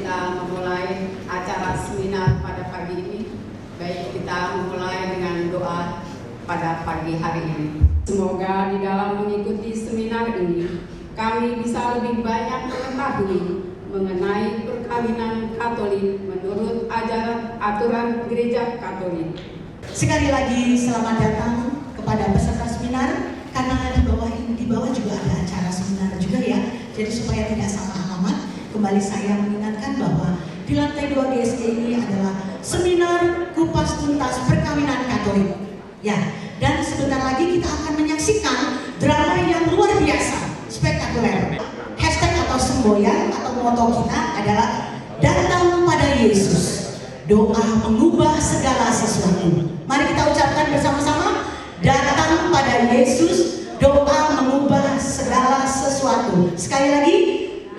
kita memulai acara seminar pada pagi ini. Baik, kita memulai dengan doa pada pagi hari ini. Semoga di dalam mengikuti seminar ini, kami bisa lebih banyak mengetahui mengenai perkawinan Katolik menurut ajaran aturan Gereja Katolik. Sekali lagi selamat datang kepada peserta seminar, karena di bawah juga ada acara seminar juga ya. Jadi supaya tidak salah alamat, kembali saya mengingatkan bahwa di lantai 2 GSG ini adalah seminar kupas tuntas perkawinan Katolik. Ya, dan sebentar lagi kita akan menyaksikan drama yang luar biasa, spektakuler. Hashtag atau semboyan atau moto kita adalah datang pada Yesus. Doa mengubah segala sesuatu. Mari kita ucapkan bersama-sama, datang pada Yesus, doa mengubah segala sesuatu. Sekali lagi,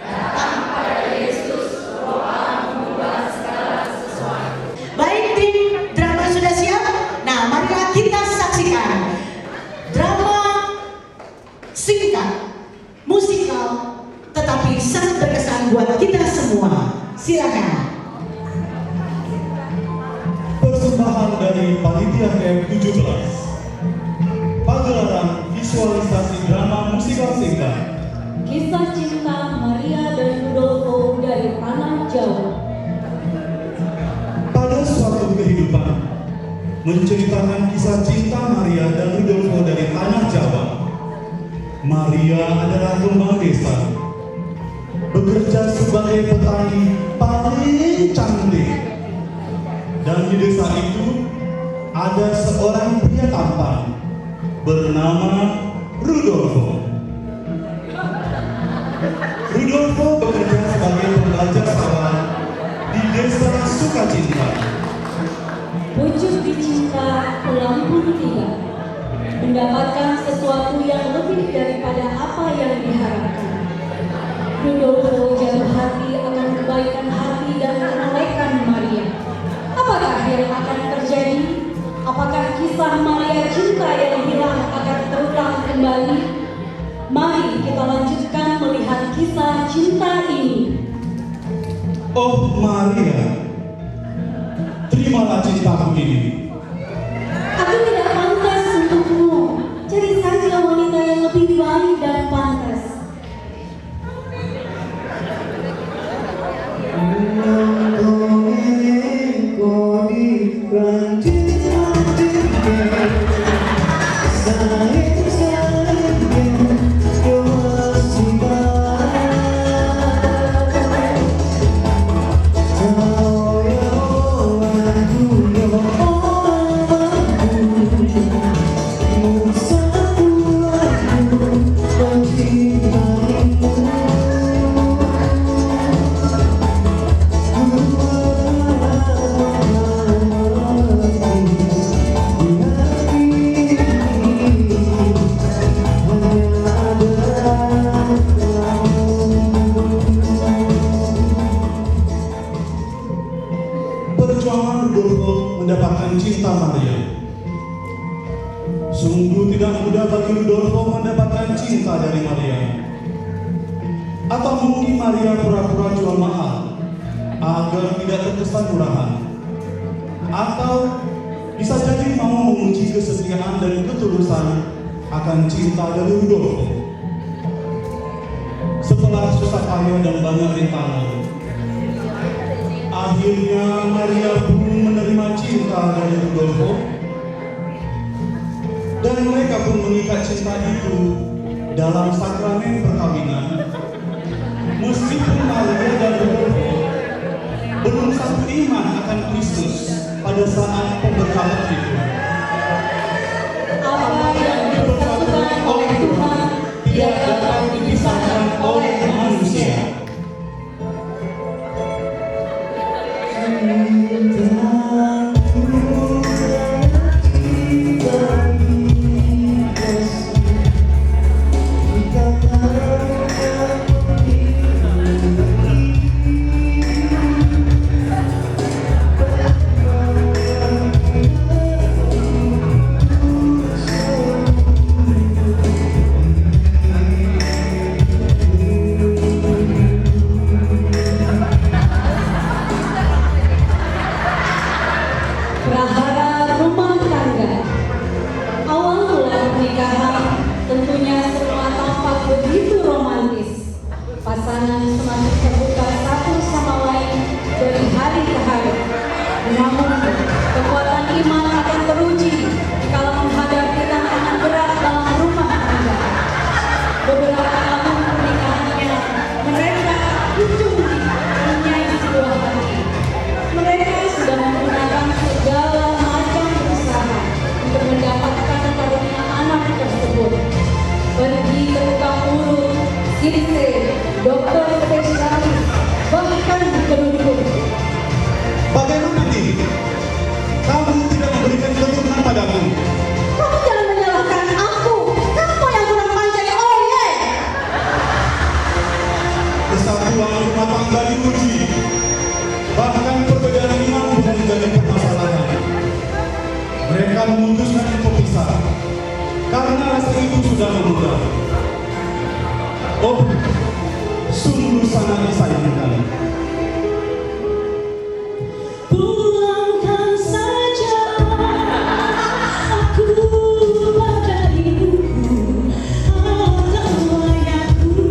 datang pada Yesus, doa mengubah segala sesuatu. Baik, tim drama sudah siap? Nah, marilah kita saksikan drama singkat, musikal, tetapi sangat berkesan buat kita semua. Silakan. Persembahan dari Panitia M17, pagelaran visualisasi drama musikal singkat Kisah Cinta Maria dan Rudolfo dari Tanah Jawa. pada suatu kehidupan, menceritakan kisah cinta Maria dan Rudolfo dari Tanah Jawa. Maria adalah kembang desa, bekerja sebagai petani paling cantik. Dan di desa itu ada seorang pria tampan bernama Rudolfo. Rudolfo bekerja sebagai pembelajar sawah di desa Sukacinta. Pucuk dicinta, pulang pun tiba. Mendapatkan sesuatu yang lebih daripada apa yang diharapkan. Rudolfo jatuh hati akan kebaikan hati dan kemalekan Maria. Apakah yang akan terjadi? Apakah kisah Maria cinta yang hilang akan terulang kembali? Mari kita lanjutkan melihat kisah cinta ini. Oh Maria, terimalah cintaku ini. Aku tidak pantas untukmu. Cari saja wanita yang lebih baik dan pantas. Perjuangan Rudolfo mendapatkan cinta Maria. Sungguh tidak mudah bagi Rudolfo mendapatkan cinta dari Maria. Atau mungkin Maria pura-pura jual mahal agar tidak terkesan murahan. Atau bisa jadi mau menguji kesetiaan dan ketulusan akan cinta dari Rudolfo. Setelah susah payah dan banyak rintangan, akhirnya Maria pun menerima cinta dari Rudolfo, dan mereka pun mengikat cinta itu dalam sakramen perkawinan. Meskipun Maria dan Rudolfo belum satu iman akan Kristus pada saat pemberkatan itu. Apa yang dipersatukan oleh Tuhan tidak dapat dipisahkan oleh manusia. dokter spesialis, bahkan kedua-dua. Bagaimana nih? Kamu tidak memberikan keturunan padaku. Kamu jangan menyalahkan aku. Kamu yang kurang panjang. Oh ye. Kesatuan rumah tangga diuji. Bahkan perbedaan iman bukan menjadi permasalahan. Mereka memutuskan untuk pisah karena rasa itu sudah memudar. Oh, sungguh sangat disayangkan. Pulangkan saja aku pada ibuku atau ayahku.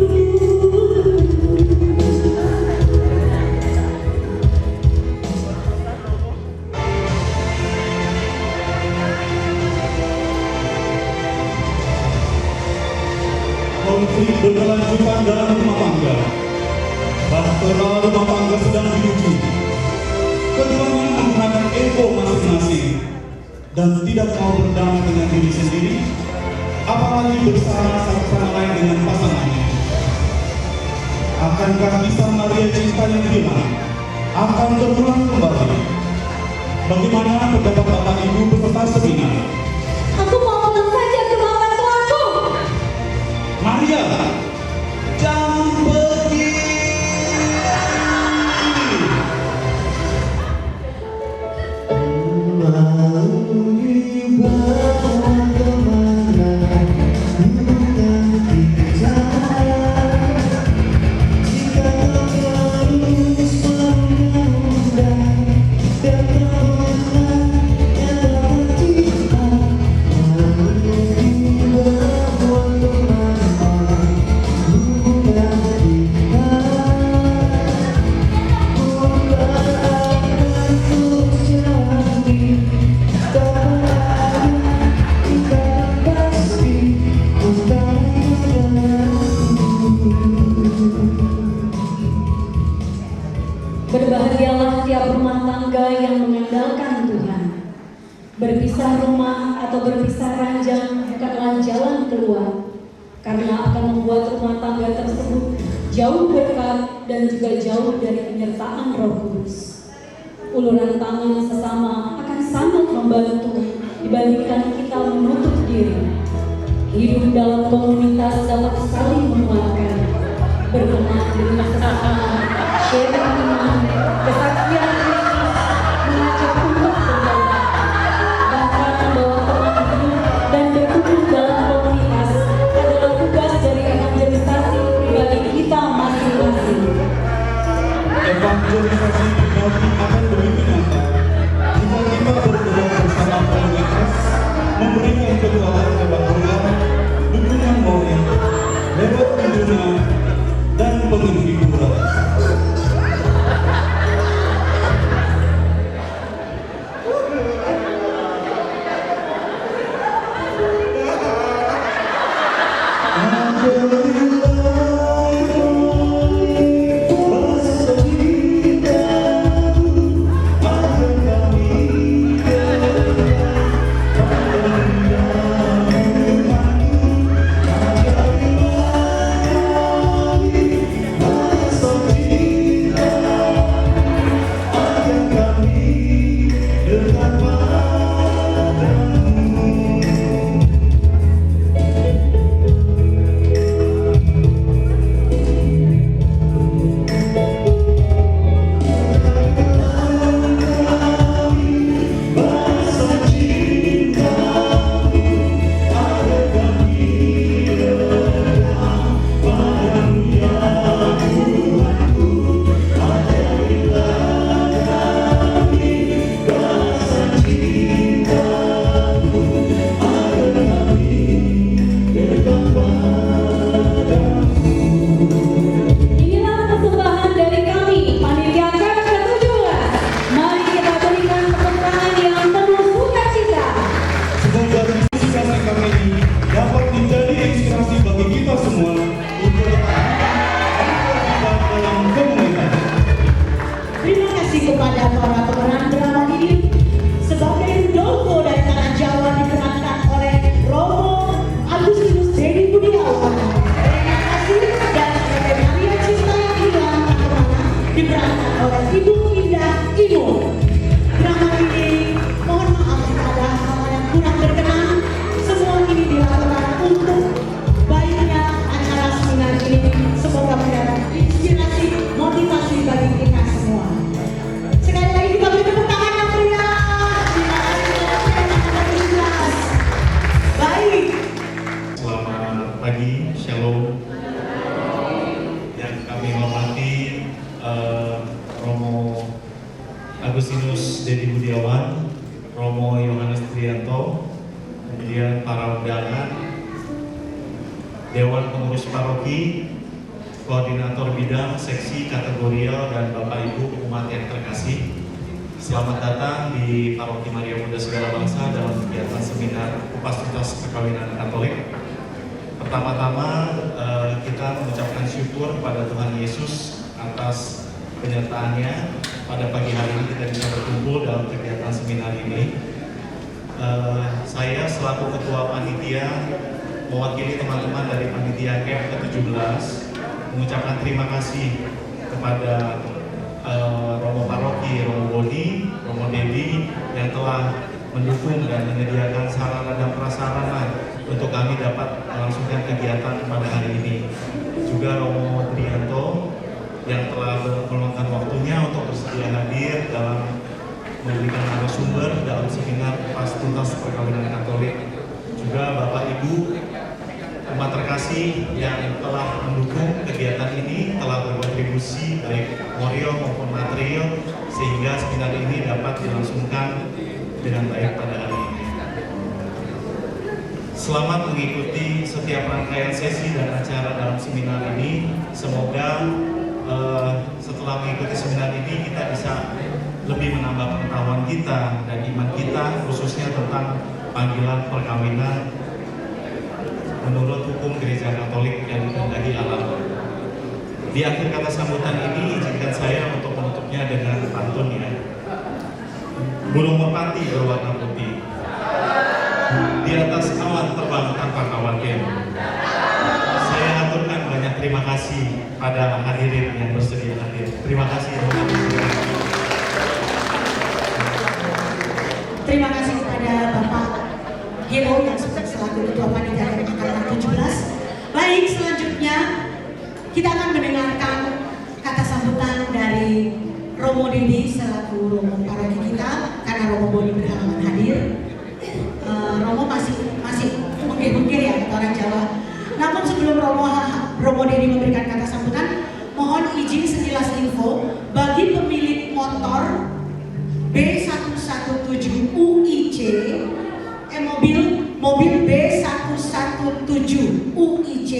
Konflik berkelanjutan dalam rumah tangga. Bahtera rumah tangga sedang diuji. Keduanya menggunakan ego masing-masing dan tidak mau berdamai dengan diri sendiri, apalagi bersama satu sama lain dengan pasangannya. Akankah kisah Maria cinta yang hilang akan terulang kembali? Bagaimana pendapat Bapak Ibu beserta seminar? Aku mau pulang saja ke orang tuaku. Maria, jangan pergi. Berbahagialah tiap rumah tangga yang mengandalkan Tuhan. Berpisah rumah atau berpisah ranjang bukanlah jalan keluar, karena akan membuat rumah tangga tersebut jauh berkat dan juga jauh dari penyertaan Roh Kudus. Uluran tangan sesama akan sangat membantu dibandingkan kita menutup diri. Hidup dalam komunitas dapat saling menguatkan, berteman dengan sesama, sharing iman, kesaksian Kristus, mengajak untuk bertobat, bahkan membawa teman hidup dan berkumpul dalam komunitas adalah tugas dari evangelisasi pribadi kita masing-masing. Evangelisasi pribadi akan begitu nyata jika kita berdoa bersama komunitas, memberikan kekuatan lewat doa, dukungan moral, lewat kunjungan, dan penghiburan. Trianto, kemudian para undangan, Dewan Pengurus Paroki, Koordinator Bidang, Seksi, Kategorial, dan Bapak Ibu umat yang terkasih. Selamat datang di Paroki Maria Bunda Segala Bangsa dalam kegiatan seminar Upasitas Perkawinan Katolik. Pertama-tama kita mengucapkan syukur kepada Tuhan Yesus atas penyertaannya. Pada pagi hari ini kita bisa berkumpul dalam kegiatan seminar ini. Saya selaku Ketua Panitia mewakili teman-teman dari Panitia Camp ke-17 mengucapkan terima kasih kepada Romo Paroki, Romo Bodi, Romo Dedi yang telah mendukung dan menyediakan sarana dan prasarana untuk kami dapat melangsungkan kegiatan pada hari ini. Juga Romo Trianto yang telah meluangkan waktunya untuk bersedia hadir dalam memberikan narasumber dalam seminar Upasitas Perkawinan Katolik. Juga Bapak Ibu umat terkasih yang telah mendukung kegiatan ini, telah berkontribusi baik moral maupun material sehingga seminar ini dapat dilangsungkan dengan baik pada hari ini. Selamat mengikuti setiap rangkaian sesi dan acara dalam seminar ini. Semoga setelah mengikuti seminar ini kita bisa lebih menambah pengetahuan kita dan iman kita, khususnya tentang panggilan perkawinan menurut hukum Gereja Katolik yang dikehendaki Allah. Di akhir kata sambutan ini, izinkan saya untuk menutupnya dengan pantun ya. Burung merpati berwarna putih, di atas awan terbang tanpa khawatir. Saya aturkan banyak terima kasih pada hadirin yang bersedia hadir. Terima kasih. Terima kasih kepada Bapak Gero yang sudah selaku Ketua Panitia Angkatan 17. Baik, selanjutnya kita akan mendengarkan kata sambutan dari Romo Dedi selaku Romo Paroki kita, karena Romo Bodi berhalangan hadir. Romo masih mungkir-mungkir ya kata orang Jawa. Namun sebelum Romo Dedi memberikan kata sambutan, mohon izin sekilas info bagi pemilik motor B117 UIC, mobil B117 UIC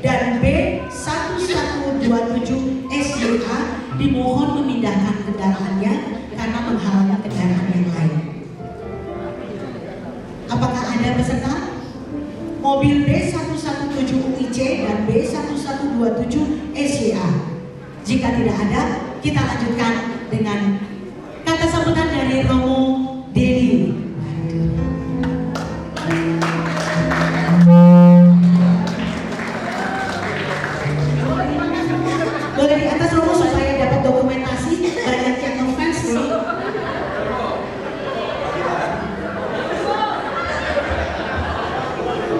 dan B1127 SJA dimohon memindahkan kendaraannya karena menghalangi kendaraan yang lain. Apakah ada peserta? Mobil B117 UIC dan B1127 SJA. Jika tidak ada, kita lanjutkan dengan kata sambutan dari Romo Dedi. Boleh di atas Romo supaya dapat dokumentasi, banyak yang ngefans nih.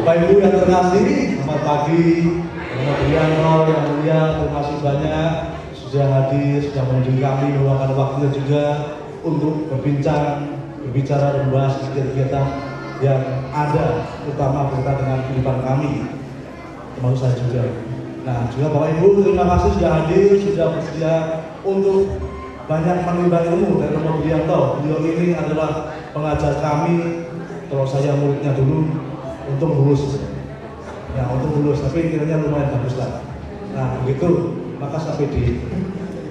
Bapak Ibu yang terkasih, selamat pagi. Romo Trianto yang mulia, terima kasih banyak sudah hadir, sudah mengunjungi kami, meluangkan waktunya juga untuk berbicara dan membahas kegiatan yang ada, terutama berkaitan dengan kehidupan kami, termasuk saya juga. Nah, juga Bapak Ibu terima kasih sudah hadir, sudah bersedia untuk banyak menimba ilmu dari Romo Trianto. Beliau ini adalah pengajar kami, kalau saya muridnya dulu, untuk lulus. Ya, untuk lulus, tapi kiranya lumayan bagus lah. Nah, begitu, maka sampai di.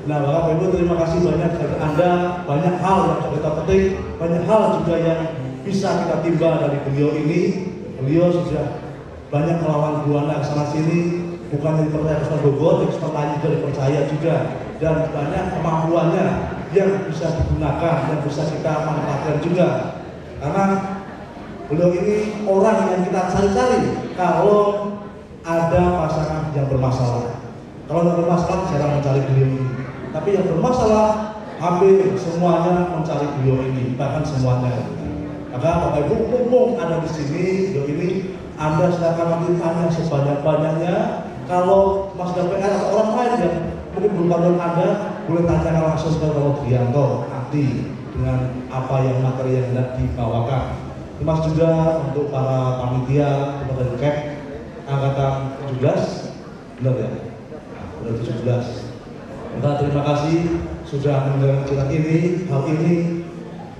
Nah, Bapak Ibu terima kasih banyak dari Anda, banyak hal yang kita petik, banyak hal juga yang bisa kita timba dari beliau ini. Beliau sudah banyak melawan buana ke sana sini, bukan dipercaya ke Bogor, lain juga dipercaya juga, dan banyak kemampuannya yang bisa digunakan, yang bisa kita manfaatkan juga. Karena beliau ini orang yang kita cari-cari kalau ada pasangan yang bermasalah. Kalau tidak bermasalah jarang mencari beliau ini. Tapi yang bermasalah hampir semuanya mencari beliau ini, bahkan semuanya. Maka Bapak Ibu umum ada di sini, beliau ini Anda silakan nanti tanya sebanyak-banyaknya. Kalau Mas DPR atau orang lain yang mungkin belum tahu Anda, boleh tanyakan langsung ke Romo Trianto nanti dengan apa yang materi yang hendak dibawakan. Terima kasih juga untuk para panitia, kepada CAP Angkatan 17, benar ya? Nah, 17. Terima kasih sudah mendengarkan cerita ini, hal ini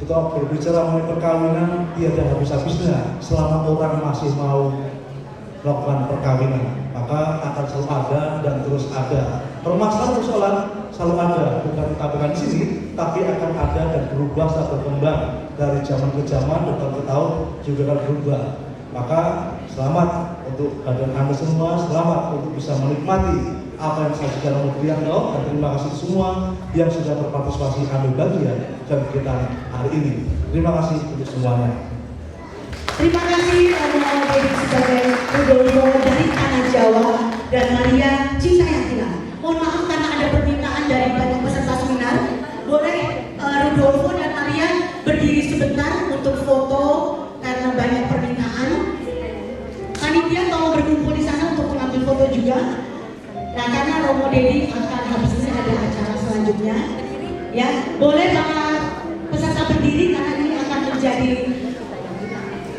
Kita berbicara mengenai perkawinan tiada habis-habisnya selama orang masih mau melakukan perkawinan, maka akan selalu ada dan terus ada. Permasalahan selalu ada, bukan ditampilkan di sini, tapi akan ada dan berubah saat berkembang dari zaman ke zaman, dari tahun ke tahun juga akan berubah. Maka selamat untuk kalian Anda semua, selamat untuk bisa menikmati apa yang disajikan oleh Priyanto, dan terima kasih semua yang sudah berpartisipasi ambil bagian dalam kegiatan hari ini. Terima kasih untuk semuanya. Terima kasih Romo Dedi sebagai Rudolfo dari Tanah Jawa dan Maria Cinta yang Hilang. Mohon maaf karena ada permintaan dari banyak peserta seminar. Boleh Rudolfo dan Maria berdiri sebentar untuk foto karena banyak permintaan. Panitia tolong berkumpul di sana untuk mengambil foto juga. Nah, karena Romo Dedi akan habis ini ada acara selanjutnya. Ya, boleh para peserta berdiri karena ini akan menjadi.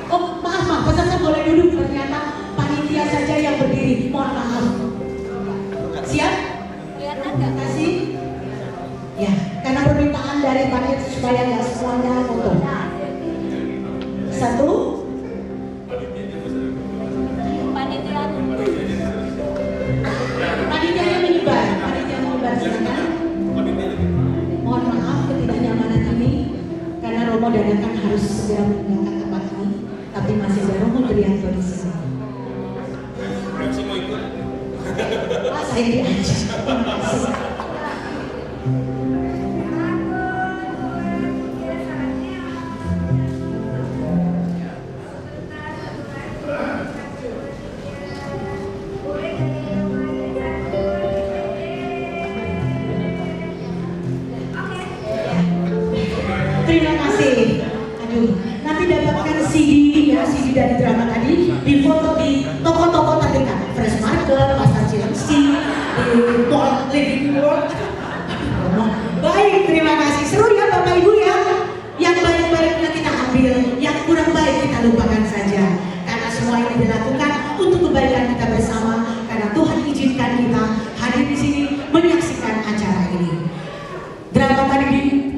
Oh, maaf, peserta boleh duduk, ternyata panitia saja yang berdiri. Mohon maaf. Siap? Terima kasih. Ya, karena permintaan dari panitia supaya nggak semuanya foto. Satu. Panitianya menyebar, silakan. Mohon maaf ketidaknyamanan ini karena Romo dadakan harus segera meninggalkan tempat ini, tapi masih ada Romo Trianto di sini. Saya diajak. Terima kasih. Aduh, nanti dapatkan CD ya, CD dari drama tadi, difoto di toko-toko terdekat, Fresh Market, Pasar Cilengsi, di Mall Living World. Baik, terima kasih. Seru ya Bapak Ibu ya. Yang baik-baiknya kita ambil, yang kurang baik kita lupakan saja. Karena semua ini dilakukan untuk kebaikan kita bersama. Karena Tuhan izinkan kita hadir di sini menyaksikan acara ini.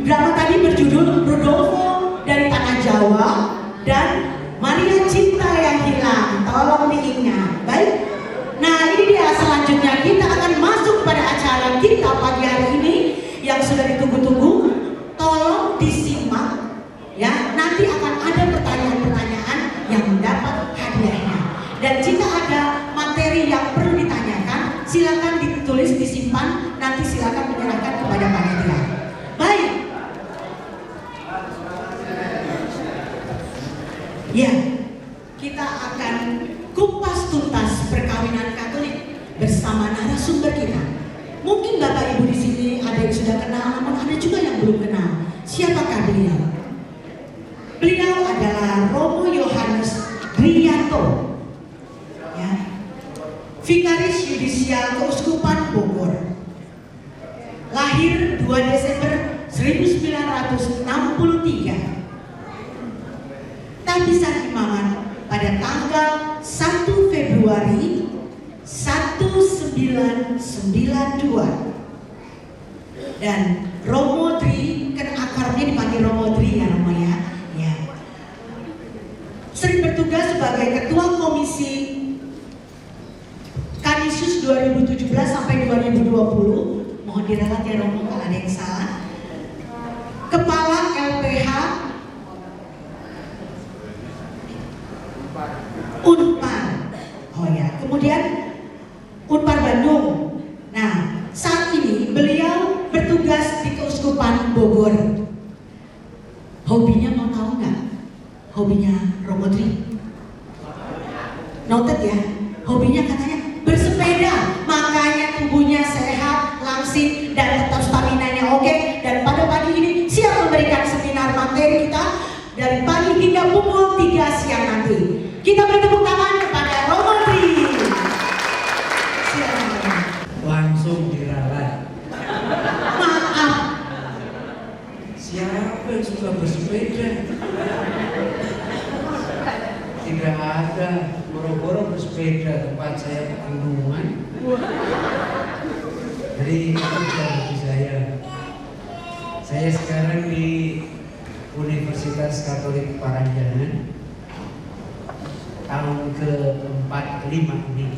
Drama tadi berjudul Rudolfo dari Tanah Jawa dan Maria Cinta yang Hilang. Tolong diingat, baik? Nah, ini dia selanjutnya kita akan masuk pada acara kita pagi hari ini yang sudah ditunggu-tunggu. Tolong disimak, ya. Nanti akan ada pertanyaan-pertanyaan yang mendapat hadiahnya. Dan jika ada materi yang perlu ditanyakan, silakan ditulis, disimpan. Nanti silakan menyerahkan kepada panitia. Baik. Ya, kita akan kupas tuntas perkawinan Katolik bersama narasumber kita. Mungkin Bapak Ibu di sini ada yang sudah kenal, namun ada juga yang belum kenal. Siapakah beliau? Beliau adalah Romo Yohanes Rianto, ya, Vikaris Yudisial Keuskupan Bogor. Lahir 2 Desember 1963. Tabisan imaman pada tanggal 1 Februari 1992. Dan Romo Tri, kan akarnya dipanggil Romo Tri ya Romo ya. Sering bertugas sebagai Ketua Komisi Kanisius 2017 sampai 2020. Mohon diralat ya Romo kalau ada yang salah. Kepala LPH Unpar. Oh ya, kemudian Unpar Bandung. Nah, saat ini beliau bertugas di Keuskupan Bogor. Hobinya mau tahu nggak? Hobinya Romo Tri. Noted ya, hobinya katanya bersepeda, makanya tubuhnya sehat, langsing, dan tetap staminanya oke. Dan pada pagi ini siap memberikan seminar materi kita dari pagi hingga pukul 3 siang nanti. Kita beri tepuk tangan kepada Romo Tri. Silakan. Langsung diralat. Maaf. Siapa yang suka bersepeda? Tidak ada. Boro-boro bersepeda, tempat saya pegunungan. Jadi itu bagi saya. Saya sekarang di Universitas Katolik Parahyangan tahun ke-45 ini.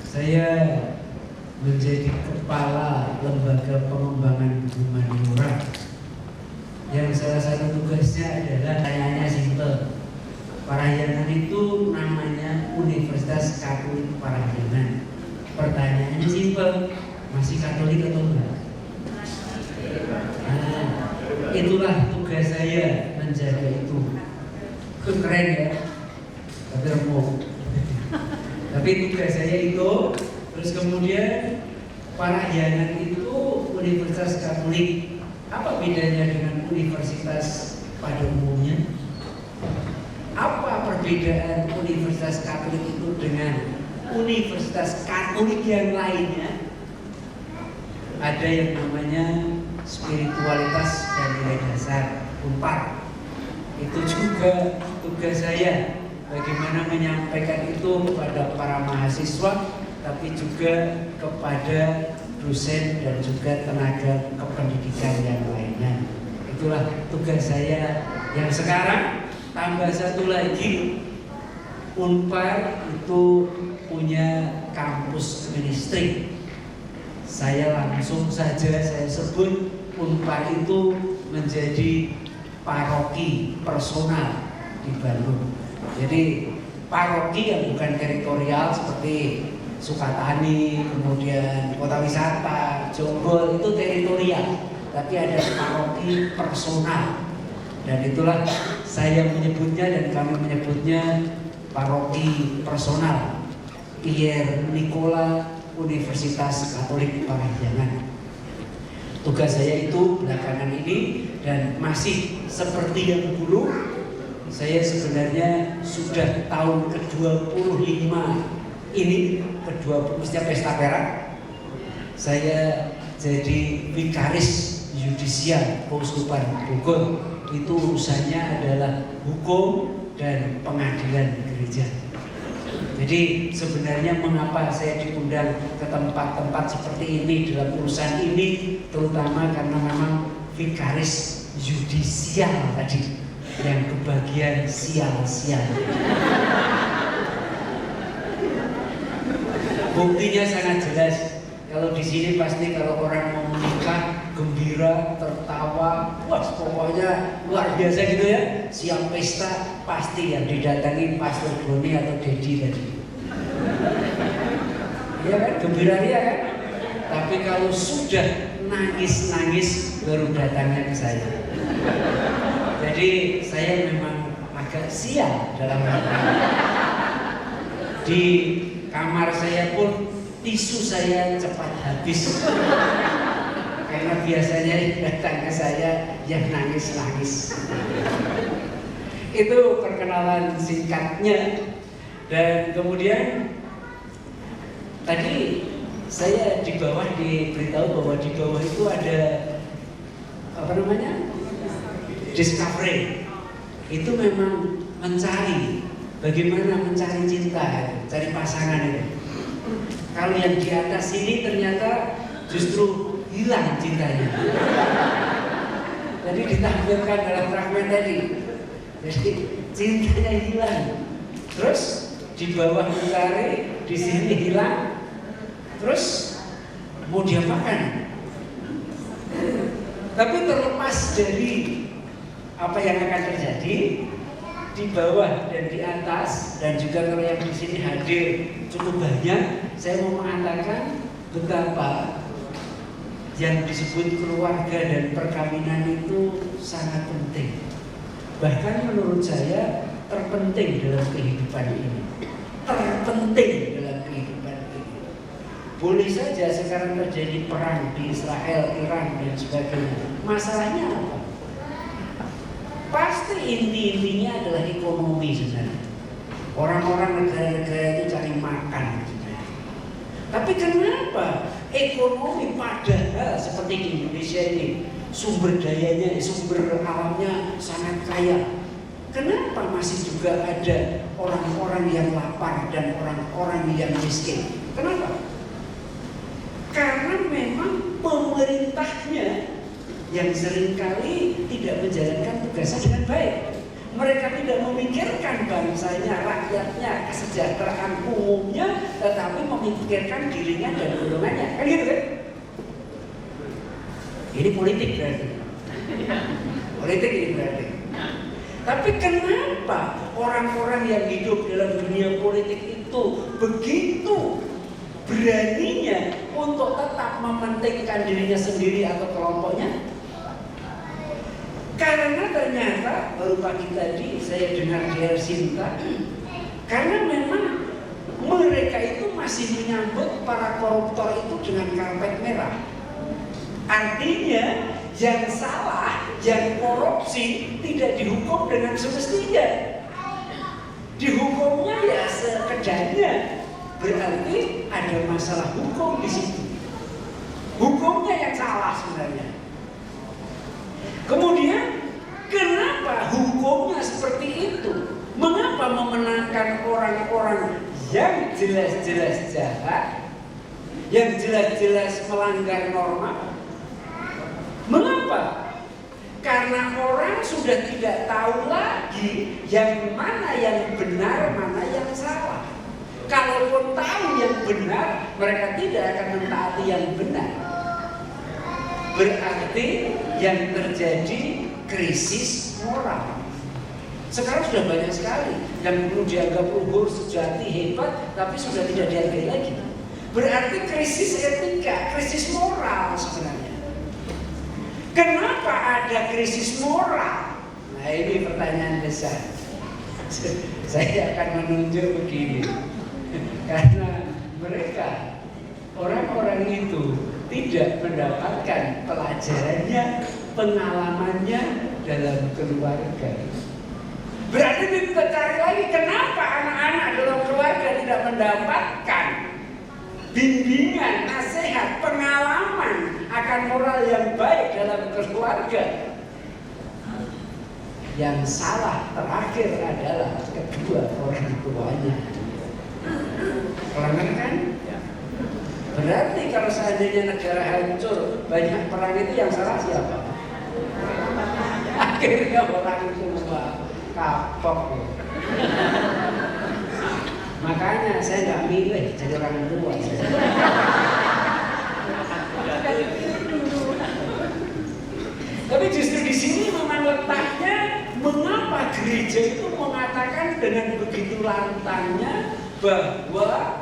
Saya menjadi kepala lembaga pengembangan humaniora yang salah satu tugasnya adalah tanyanya simpel. Parahyangan itu namanya Universitas Katolik Parahyangan. Pertanyaannya simpel, masih Katolik atau enggak? Nah, itulah tugas saya menjaga itu. Keren ya, tapi remuk. Tapi tugas saya itu. Terus kemudian Parahyangan itu Universitas Katolik. Apa bedanya dengan universitas pada umumnya? Apa perbedaan Universitas Katolik itu dengan Universitas Katolik yang lainnya? Ada yang namanya spiritualitas dan nilai dasar, UNPAD. Itu juga tugas saya, bagaimana menyampaikan itu kepada para mahasiswa, tapi juga kepada dosen dan juga tenaga kependidikan yang lainnya. Itulah tugas saya yang sekarang. Tambah satu lagi, UNPAD itu punya kampus ministry. Saya langsung saja saya sebut UNPAD itu menjadi paroki personal di Bandung. Jadi paroki yang bukan teritorial seperti Sukatani, kemudian kota wisata, Jonggol itu teritorial, tapi ada paroki personal. Dan itulah saya menyebutnya dan kami menyebutnya paroki personal Pier Nicola Universitas Katolik Parahyangan. Tugas saya itu belakangan ini dan masih seperti yang dulu. Saya sebenarnya sudah tahun ke-25 ini, ke-20 setiap pesta perak, saya jadi vikaris yudisial Keuskupan Bogor. Itu urusannya adalah hukum dan pengadilan gereja. Jadi sebenarnya mengapa saya diundang ke tempat-tempat seperti ini dalam urusan ini, terutama karena memang vikaris yudisial tadi yang kebagian sial-sial. Buktinya sangat jelas. Kalau di sini pasti kalau orang mau menikah gembira, tertawa, wah pokoknya luar biasa gitu ya. Siang pesta pasti yang didatangi Pastor Boni atau Dedi tadi. Iya kan, gembira ya kan. Tapi kalau sudah nangis-nangis baru datangnya ke saya. Jadi saya memang agak sial dalam hal ini. Di kamar saya pun tisu saya cepat habis. Karena biasanya datang ke saya yang nangis-nangis. Itu perkenalan singkatnya. Dan kemudian tadi saya di bawah diberitahu bahwa di bawah itu ada apa namanya? Discovery. Itu memang mencari bagaimana mencari cinta, cari pasangan itu. Kalau yang di atas ini ternyata justru hilang cintanya. Jadi ditampilkan dalam fragmen tadi. Jadi cintanya hilang. Terus di bawah mencari, di sini hilang. Terus mau diapakan? Tapi terlepas dari apa yang akan terjadi di bawah dan di atas, dan juga kalau yang di sini hadir cukup banyak, saya mau mengatakan betapa yang disebut keluarga dan perkawinan itu sangat penting. Bahkan menurut saya terpenting dalam kehidupan ini. Terpenting dalam kehidupan ini. Boleh saja sekarang terjadi perang di Israel, Iran dan sebagainya. Masalahnya apa? Pasti inti-intinya adalah ekonomi sebenarnya. Orang-orang negara-negara itu cari makan sebenarnya. Tapi kenapa ekonomi padahal seperti di Indonesia ini sumber dayanya, sumber alamnya sangat kaya, kenapa masih juga ada orang-orang yang lapar dan orang-orang yang miskin? Kenapa? Karena memang pemerintahnya yang seringkali tidak menjalankan tugasnya dengan baik. Mereka tidak memikirkan bangsanya, rakyatnya, kesejahteraan umumnya, tetapi memikirkan dirinya dan golongannya. Kan gitu kan? Ini politik berarti. Politik ini berarti. Tapi kenapa orang-orang yang hidup dalam dunia politik itu begitu beraninya untuk tetap mementingkan dirinya sendiri atau kelompoknya? Karena ternyata baru pagi tadi saya dengar di Sinta, karena memang mereka itu masih menyambut para koruptor itu dengan karpet merah. Artinya yang salah, yang korupsi tidak dihukum dengan semestinya. Dihukumnya ya sekedarnya. Berarti ada masalah hukum di situ. Hukumnya yang salah sebenarnya. Kemudian kenapa hukumnya seperti itu? Mengapa memenangkan orang-orang yang jelas-jelas jahat, yang jelas-jelas melanggar norma? Mengapa? Karena orang sudah tidak tahu lagi yang mana yang benar, mana yang salah. Kalaupun tahu yang benar, mereka tidak akan mentaati yang benar. Berarti yang terjadi krisis moral. Sekarang sudah banyak sekali yang dulu dianggap luhur, sejati, hebat, tapi sudah tidak dihargai lagi. Berarti krisis etika, krisis moral sebenarnya. Kenapa ada krisis moral? Nah ini pertanyaan besar. Saya akan menunjuk begini. Karena mereka, orang-orang itu tidak mendapatkan pelajarannya, pengalamannya dalam keluarga. Berarti kita cari lagi kenapa anak-anak dalam keluarga tidak mendapatkan bimbingan, nasihat, pengalaman akan moral yang baik dalam keluarga. Yang salah terakhir adalah kedua orang tuanya. Pelanggan kan? Berarti kalau seandainya negara hancur, banyak perang itu yang salah siapa? Akhirnya orang semua kapok. Makanya saya nggak milih jadi orang tua. Tapi justru di sini memang letaknya mengapa gereja itu mengatakan dengan begitu lantangnya bahwa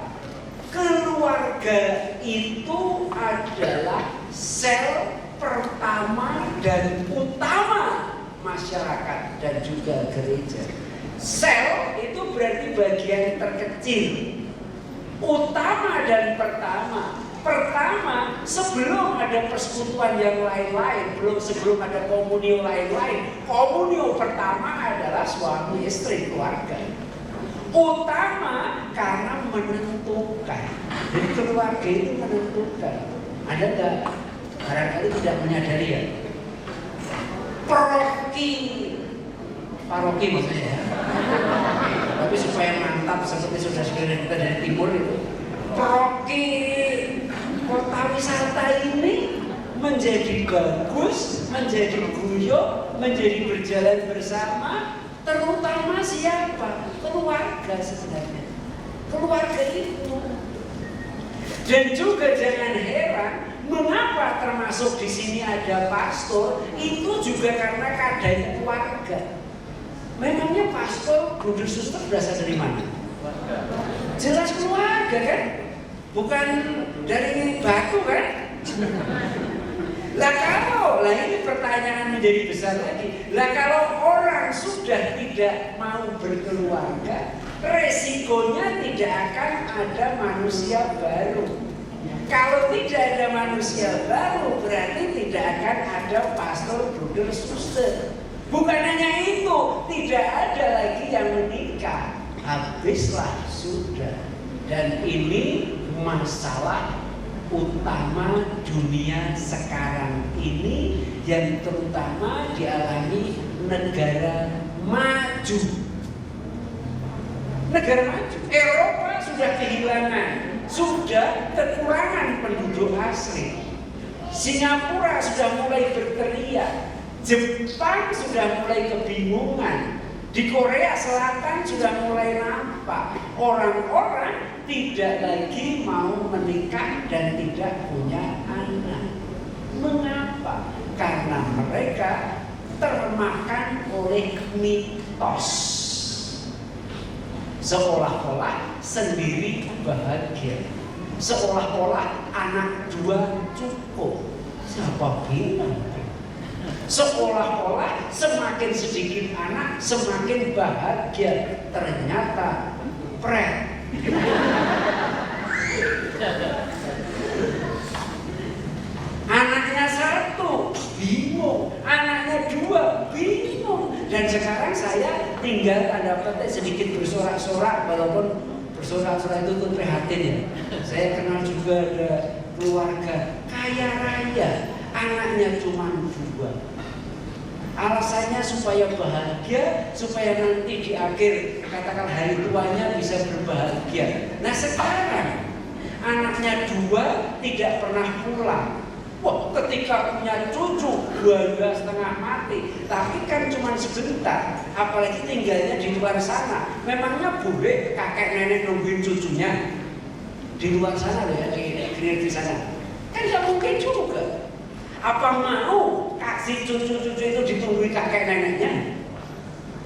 keluarga itu adalah sel pertama dan utama masyarakat dan juga gereja. Sel itu berarti bagian terkecil. Utama dan pertama. Pertama, sebelum ada persekutuan yang lain-lain, sebelum ada komunio lain-lain, komunio pertama adalah suami istri keluarga. Utama karena menentukan. Jadi keluarga itu menentukan. Ada nggak? Barangkali tidak menyadari ya. Paroki maksudnya ya. Tapi supaya mantap seperti saudara-saudara kita dari timur itu. Paroki kota wisata ini menjadi bagus, menjadi guyup, menjadi berjalan bersama, terutama siapa? Keluarga sebenarnya. Keluarga itu. Dan juga jangan heran mengapa termasuk di sini ada pastor, itu juga karena keadaan keluarga. Memangnya pastor, bruder suster berasal dari mana? Jelas keluarga kan? Bukan dari batu kan? Lah ini pertanyaan menjadi besar lagi. Lah kalau orang sudah tidak mau berkeluarga, resikonya tidak akan ada manusia baru. Kalau tidak ada manusia baru, berarti tidak akan ada pastor, bruder, suster. Bukan hanya itu, tidak ada lagi yang menikah. Habislah sudah. Dan ini masalah utama dunia sekarang ini yang terutama dialami negara maju. Negara maju. Eropa sudah kehilangan, sudah kekurangan penduduk asli. Singapura sudah mulai berteriak, Jepang sudah mulai kebingungan, di Korea Selatan sudah mulai nampak orang-orang tidak lagi mau menikah dan tidak punya anak. Mengapa? Karena mereka termakan oleh mitos. Seolah-olah sendiri bahagia, seolah-olah anak 2 cukup. Siapa bilang? Seolah-olah semakin sedikit anak semakin bahagia. Ternyata prank. Anaknya 1 bingung, anaknya 2 bingung. Dan sekarang saya tinggal tanda petik sedikit bersorak-sorak, walaupun bersorak-sorak itu tuh prihatin ya. Saya kenal juga ada keluarga kaya raya, anaknya cuma 2. Alasannya supaya bahagia, supaya nanti di akhir katakan hari tuanya bisa berbahagia. Nah sekarang anaknya 2 tidak pernah pulang. Wah, ketika punya cucu 2 setengah mati, tapi kan cuma sebentar, apalagi tinggalnya di luar sana. Memangnya boleh kakek nenek nungguin cucunya di luar sana loh ya, di sana? Kan nggak mungkin juga. Apa mau kasih cucu-cucu itu ditungguin kakek neneknya?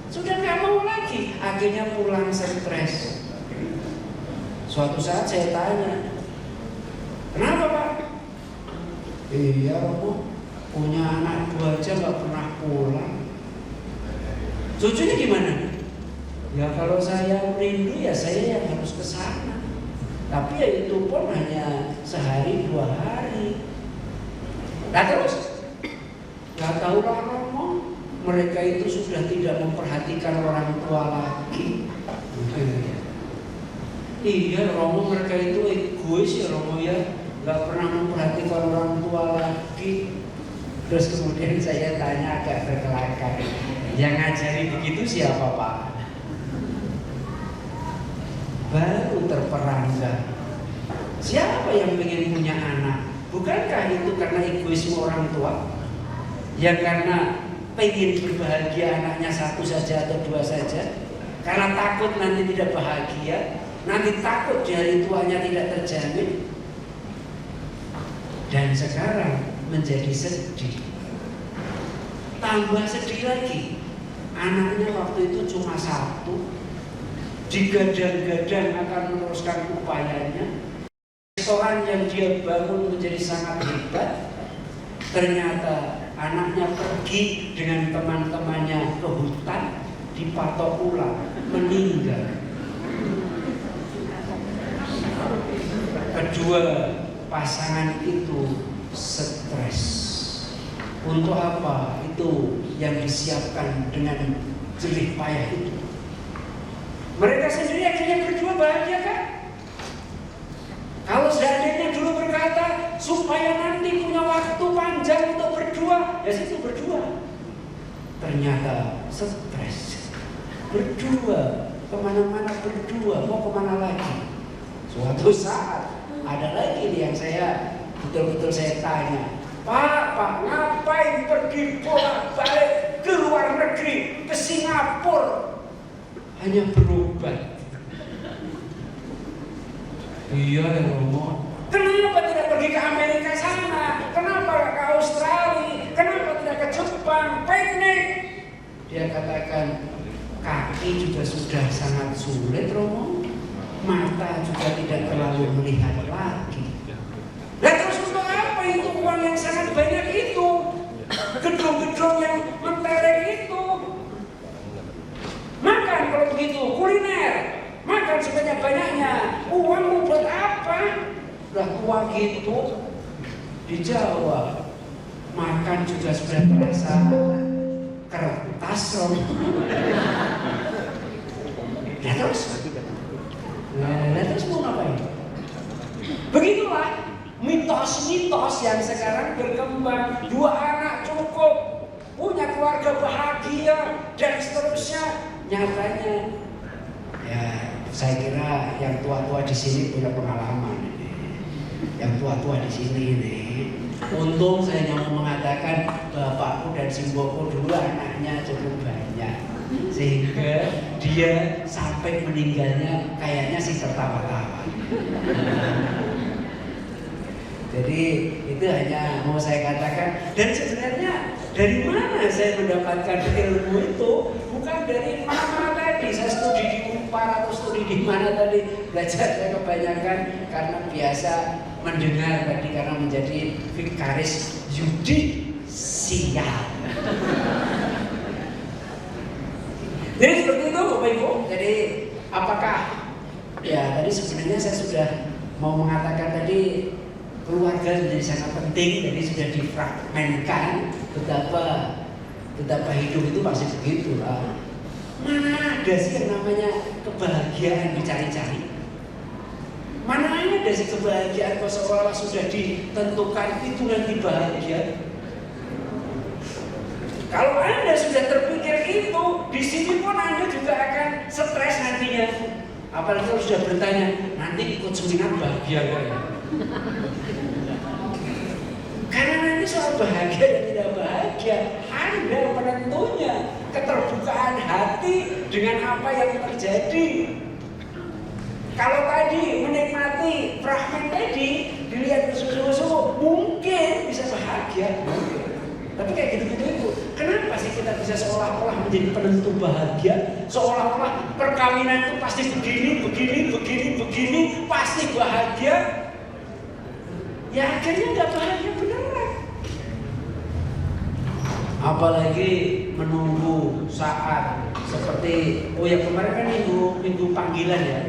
Sudah nggak mau lagi, akhirnya pulang stres. Suatu saat saya tanya, kenapa Pak? Iya Romo, punya anak 2 aja nggak pernah pulang. Cucunya gimana? Ya kalau saya rindu ya saya yang harus ke sana. Tapi ya itu pun hanya sehari 2 hari. Nah terus, nggak tahu lah Romo, mereka itu sudah tidak memperhatikan orang tua lagi. Iya Romo, mereka itu egois ya Romo ya. Gak pernah memperhatikan orang tua lagi. Terus kemudian saya tanya agak berkelakar, yang ngajari begitu siapa Pak? Baru terperangkap. Siapa yang ingin punya anak? Bukankah itu karena egoisme orang tua? Yang karena pengen berbahagia anaknya 1 saja atau 2 saja? Karena takut nanti tidak bahagia, nanti takut di hari tuanya tidak terjamin. Dan sekarang menjadi sedih. Tambah sedih lagi, anaknya waktu itu cuma 1, digadang-gadang akan meneruskan upayanya. Restoran yang dia bangun menjadi sangat hebat, ternyata anaknya pergi dengan teman-temannya ke hutan, dipatok ular, meninggal. Kedua pasangan itu stres. Untuk apa? Itu yang disiapkan dengan jerih payah itu. Mereka sendiri akhirnya berdua bahagia kan? Kalau seandainya dulu berkata supaya nanti punya waktu panjang untuk berdua, ya situ berdua. Ternyata stres. Berdua, kemana-mana berdua, mau kemana lagi? Suatu saat ada lagi nih yang saya betul-betul saya tanya, Pak, ngapain pergi bolak-balik ke luar negeri, ke Singapura, hanya berobat? Iya ya Romo. Kenapa tidak pergi ke Amerika sana? Kenapa ke Australia? Kenapa tidak ke Jepang, piknik? Dia katakan, kaki juga sudah sangat sulit Romo, mata juga tidak terlalu melihat lagi. Nah terus untuk apa itu uang yang sangat banyak itu? Gedung-gedung yang mentereng itu? Makan kalau begitu, kuliner, makan sebanyak-banyaknya. Uangmu buat apa? Udah tua gitu, dijawab, makan juga sudah terasa kertas Romo. Nah terus? Nah terus mau ngapain? Begitulah mitos-mitos yang sekarang berkembang. 2 anak cukup, punya keluarga bahagia dan seterusnya. Nyatanya, ya saya kira yang tua-tua di sini punya pengalaman. Yang tua-tua di sini nih Untung saya hanya mau mengatakan bapakku dan simbokku dulu anaknya cukup banyak, sehingga dia sampai meninggalnya kayaknya sih tertawa-tawa. Jadi itu hanya mau saya katakan. Dan sebenarnya dari mana saya mendapatkan ilmu itu? Bukan dari mana tadi. Saya studi di UNPAR atau studi di mana tadi. Belajar saya kebanyakan karena biasa mendengar tadi, karena menjadi vikaris yudisial. Jadi seperti itu Bapak Ibu. Jadi apakah ya tadi sebenarnya saya sudah mau mengatakan tadi keluarga menjadi sangat penting, jadi sudah difragmenkan betapa hidup itu pasti begitu lah. Mana ada sih yang namanya kebahagiaan dicari-cari? Mana ada sih kebahagiaan kalau seolah-olah sudah ditentukan itu nanti bahagia? Kalau Anda sudah terpikir itu, di sini pun Anda juga akan stres nantinya. Apalagi kalau sudah bertanya, nanti ikut seminar bahagia gak ya? Karena nanti soal bahagia dan tidak bahagia, Anda penentunya. Keterbukaan hati dengan apa yang terjadi. Kalau tadi menikmati fragmen tadi, dilihat bersungguh-sungguh, mungkin bisa bahagia. Tapi kayak gitu-gitu itu, kenapa sih kita bisa seolah-olah menjadi penentu bahagia? Seolah-olah perkawinan itu pasti begini, pasti bahagia. Ya akhirnya nggak bahagia beneran. Apalagi menunggu saat seperti, oh ya kemarin kan minggu panggilan ya.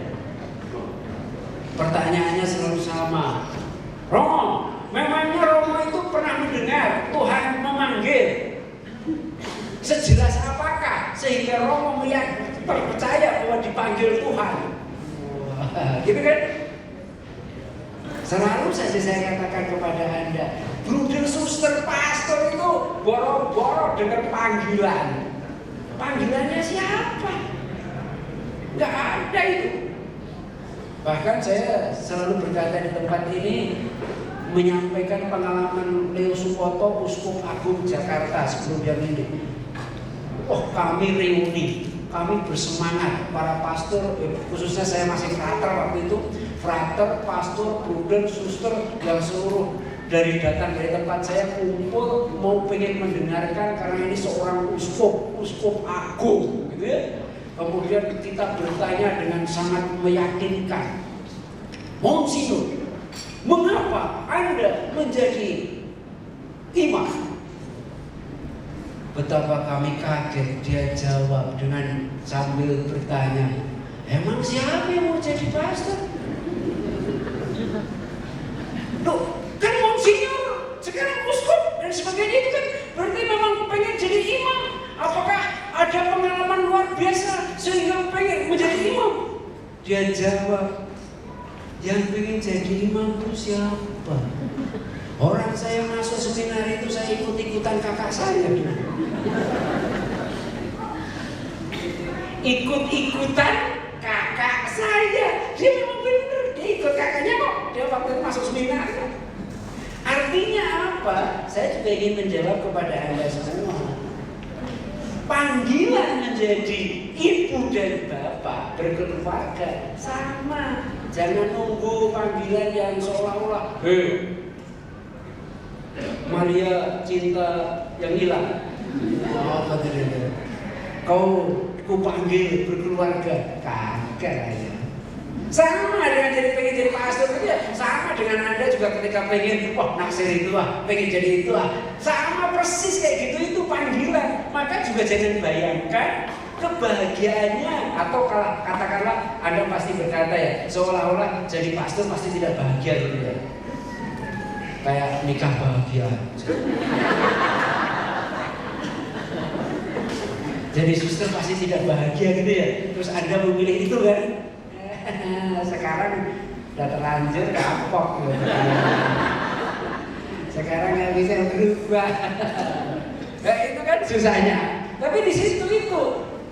Pertanyaannya selalu sama. Romo, memangnya Romo itu pernah mendengar Tuhan memanggil? Sejelas apakah sehingga Romo percaya bahwa dipanggil Tuhan? Wah, gitu kan? Selalu saja saya katakan kepada Anda, bruder, suster, pastor itu boro-boro dengan panggilan. Panggilannya siapa? Nggak ada itu. Bahkan saya selalu berkata di tempat ini, menyampaikan pengalaman Leo Sukoto, Uskup Agung Jakarta sebelum dia ini. Oh, kami reuni, kami bersemangat, para pastor, khususnya saya masih frater waktu itu, frater, pastor, bruder, suster, yang seluruh dari datang dari tempat saya kumpul mau pengen mendengarkan karena ini seorang uskup agung, gitu ya. Kemudian kita bertanya dengan sangat meyakinkan, Monsignor, mengapa Anda menjadi imam? Betapa kami kaget, dia jawab dengan sambil bertanya, emang siapa yang mau jadi pastor? Loh, kan Monsignor, sekarang uskup dan sebagainya itu kan berarti memang pengen jadi imam. Apakah ada pengalaman luar biasa sehingga pengen menjadi imam? Dia jawab, yang pengen jadi imam itu siapa? Orang saya masuk seminar itu saya ikut-ikutan kakak saya. Ikut-ikutan kakak saya. Dia memang benar, dia ikut kakaknya kok. Dia waktu itu masuk seminar. Artinya apa? Saya juga ingin menjawab kepada Anda semua. Panggilan menjadi ibu dan bapak berkeluarga sama. Jangan nunggu panggilan yang seolah-olah, hei, Maria cinta yang hilang. Oh, betul. Ku panggil berkeluarga, kagak aja. Sama dengan pengen jadi pastor itu ya, sama dengan Anda juga ketika pengen, wah naksir itu lah, pengen jadi itu lah, sama persis kayak gitu itu panggilan. Maka juga jangan bayangkan kebahagiaannya, atau katakanlah Anda pasti berkata ya, seolah-olah jadi pastor pasti tidak bahagia gitu ya, kayak nikah bahagia. Jadi suster pasti tidak bahagia gitu ya, terus Anda memilih itu kan? Sekarang udah terlanjur kapok gitu. Sekarang nggak bisa berubah. Nah, itu kan susahnya. Tapi di situ itu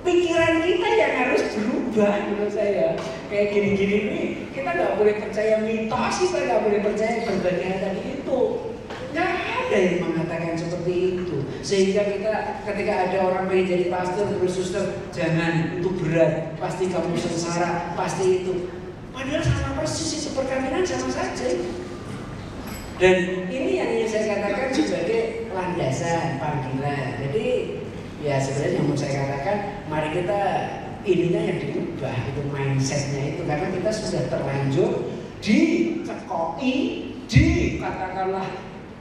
pikiran kita yang harus berubah menurut saya. Kayak gini-gini nih, kita nggak boleh percaya mitos, kita nggak boleh percaya berbagai hal tadi itu. Nggak ada yang mengatakan seperti itu. Sehingga kita ketika ada orang pengen jadi pastor, terus suster, jangan, itu berat, pasti kamu sengsara, pasti itu. Padahal sama persis itu, perkawinan sama saja. Dan ini yang ingin saya katakan sebagai landasan panggilan. Jadi ya sebenarnya yang mau saya katakan, mari kita ininya yang diubah, itu mindsetnya itu, karena kita sudah terlanjur dicekoi, dikatakanlah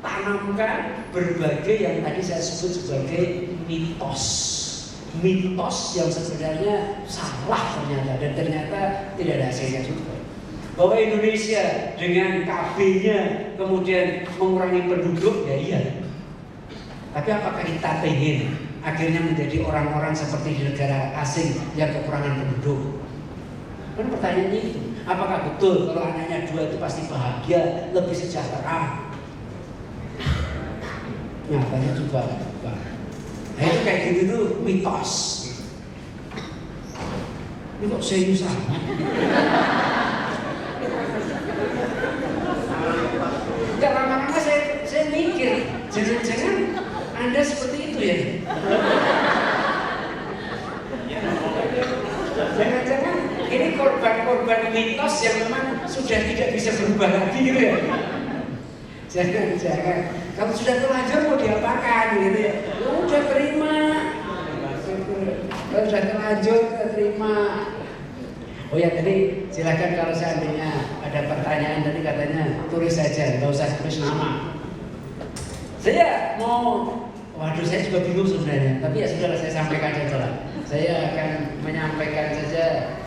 tanamkan berbagai yang tadi saya sebut sebagai mitos yang sebenarnya salah ternyata, dan ternyata tidak ada hasilnya juga. Bahwa Indonesia dengan KB-nya kemudian mengurangi penduduk, ya iya. Tapi apakah kita pengen akhirnya menjadi orang-orang seperti di negara asing yang kekurangan penduduk? Kan pertanyaannya itu, apakah betul kalau anaknya 2 itu pasti bahagia, lebih sejahtera? Nyatanya juga bukan. Nah itu kayak gitu tuh mitos. Ini kok serius amat? Enggak, lama-lama saya mikir, jangan-jangan Anda seperti itu ya? Jangan-jangan ini korban-korban mitos yang memang sudah tidak bisa berubah lagi gitu ya? Jangan-jangan kamu sudah terlanjur mau diapakan gitu ya? Udah terima. Kalau sudah terlanjur kita terima. Oh ya, tadi silakan kalau seandainya ada pertanyaan tadi katanya tulis saja, nggak usah tulis nama. Saya mau, waduh saya juga bingung sebenarnya, tapi ya sudah saya sampaikan saja lah. Saya akan menyampaikan saja.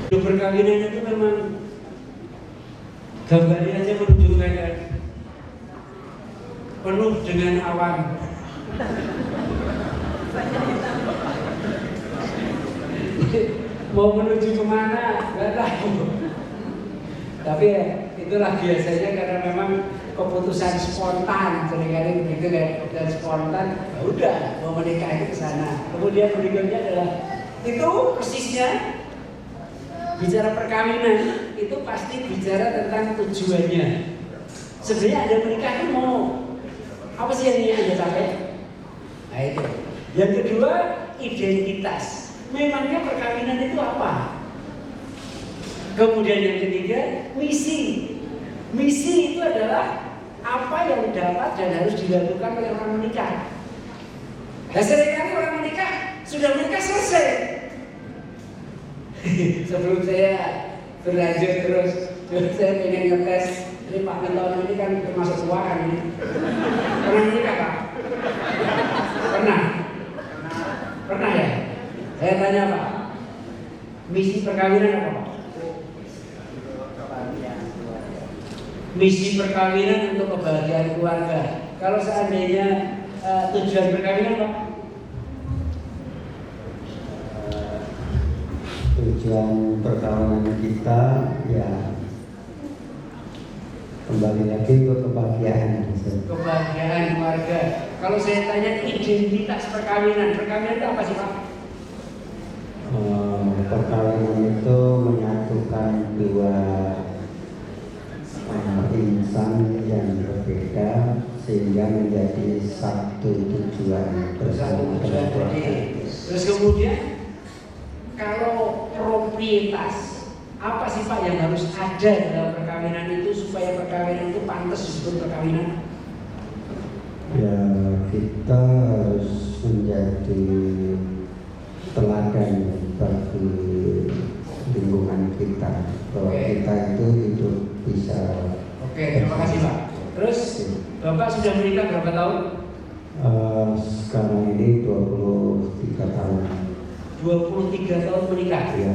Perkawinan itu memang gambarnya aja menunjukkan kan, penuh dengan awan. Mau menuju kemana nggak tahu. Tapi ya, itulah biasanya karena memang keputusan spontan, seringkali begitu kan, dan spontan. Ya udah mau menikah itu ke sana. Kemudian berikutnya adalah itu persisnya. Bicara perkawinan itu pasti bicara tentang tujuannya. Sebenarnya Anda menikah itu mau apa sih yang ingin Anda capai? Nah itu. Yang kedua, identitas. Memangnya perkawinan itu apa? Kemudian yang ketiga, misi. Misi itu adalah apa yang dapat dan harus dilakukan oleh orang menikah. Dan seringkali orang menikah sudah menikah selesai. Sebelum saya berlanjut terus saya ingin ngetes. Ini Pak Minto ini kan termasuk tua kan ini. Pernah menikah Pak? Pernah ya? Saya tanya Pak, misi perkawinan apa Pak? Misi perkawinan untuk kebahagiaan keluarga. Kalau seandainya tujuan perkawinan Pak? Tujuan perkawinan kita ya kembali lagi ke kebahagiaan. Kebahagiaan keluarga. Kalau saya tanya identitas perkawinan itu apa sih Pak? Perkawinan itu menyatukan dua urusan yang berbeda sehingga menjadi satu tujuan bersama dengan keluarga. Terus kemudian kalau proprietas, apa sih Pak yang harus ada dalam perkawinan itu supaya perkawinan itu pantas disebut perkawinan? Ya, kita harus menjadi teladan bagi lingkungan kita bahwa kita itu hidup bisa. Oke, terima kasih Pak. Terus Bapak sudah menikah berapa tahun? Sekarang ini 23 tahun. 23 tahun menikah. Ya.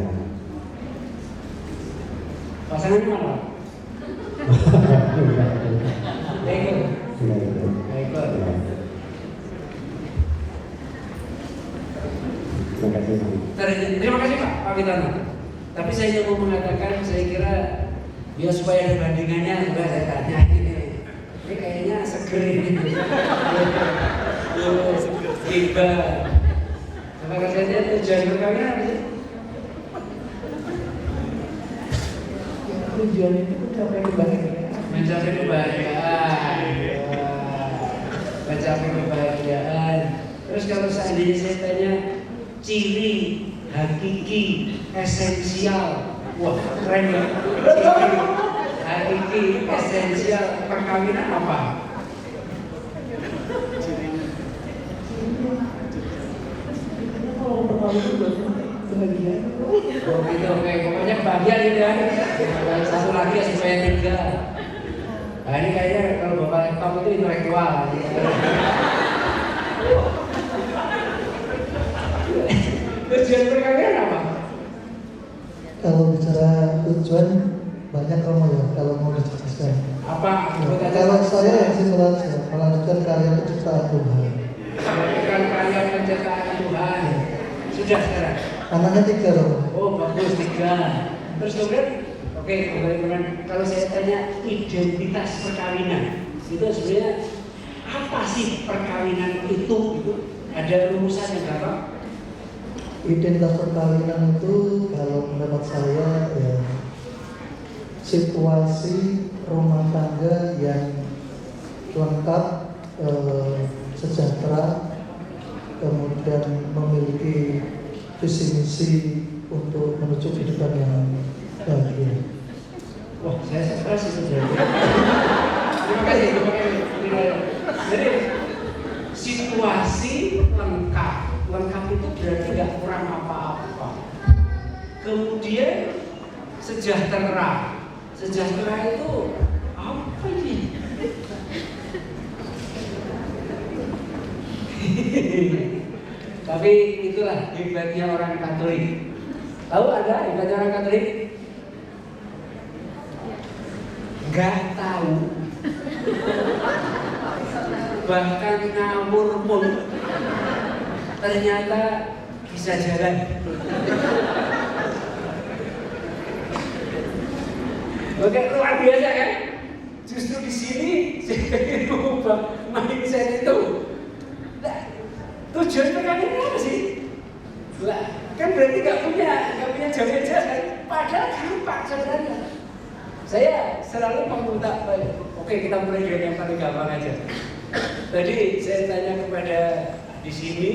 Pasangannya mana? Baiklah. Ya, ya. Baiklah. Ya. Terima kasih. Terima kasih Pak Witana. Tapi saya mau mengatakan, saya kira ya supaya ada bandingannya, juga saya tanya ini kayaknya seger ini. Tiba. Apa katanya tujuan perkawinan apa sih? Tujuan itu mencapai kebahagiaan. Mencapai kebahagiaan. Mencapai kebahagiaan. Terus kalau seandainya saya tanya ciri hakiki esensial, wah keren ya. Ciri hakiki esensial perkawinan apa? Bahagia. Oh gitu, oke. Pokoknya bahagia gitu ya. Satu lagi ya supaya 3. Nah ini kayaknya kalau Bapak laptop itu intelektual. Tujuan perkawinan apa? Kalau bicara tujuan banyak Romo ya, kalau mau dijelaskan. Apa? Kalau saya yang simpel aja, melanjutkan karya penciptaan Tuhan. Melanjutkan karya penciptaan Tuhan. Sudah sekarang? Anaknya 3 Romo. Oh bagus 3. Terus kemudian, oke kemudian kalau saya tanya identitas perkawinan, itu sebenarnya apa sih perkawinan itu? Ada rumusan yang berapa? Identitas perkawinan itu kalau menurut saya ya situasi rumah tangga yang lengkap, sejahtera, kemudian memiliki visi misi untuk menuju kehidupan yang bahagia. Wah, saya stres itu jadi. Terima kasih. Jadi situasi lengkap. Lengkap itu berarti nggak kurang apa-apa. Kemudian sejahtera. Sejahtera itu apa ini? Tapi itulah hebatnya orang Katolik. Tahu ada hebatnya orang Katolik? Nggak tahu. Bahkan ngawur pun ternyata bisa jalan. Oke, luar biasa kan? Justru di sini saya ingin mengubah mindset itu. Nah, tujuan perkawinan apa sih? Lah, kan berarti nggak punya jalan-jalan. Padahal gampang sebenarnya. Saya selalu meminta, oke kita mulai dari yang paling gampang aja. Tadi saya tanya kepada di sini,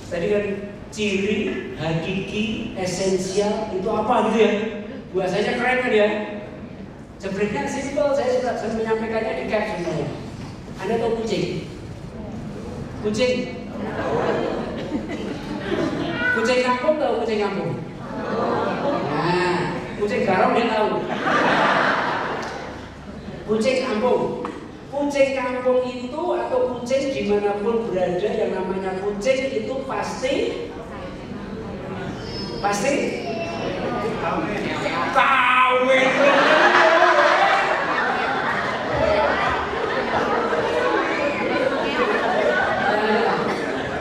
tadi kan ciri hakiki esensial itu apa gitu ya? Bahasanya keren kan ya? Sebenarnya simpel, saya sudah menyampaikannya di caps sebenarnya. Anda tahu kucing? Kucing? Kucing kampung tahu kucing kampung? Nah, kucing garong dia tahu. Kucing kampung. Kucing kampung itu atau kucing dimanapun berada yang namanya kucing itu pasti kawin.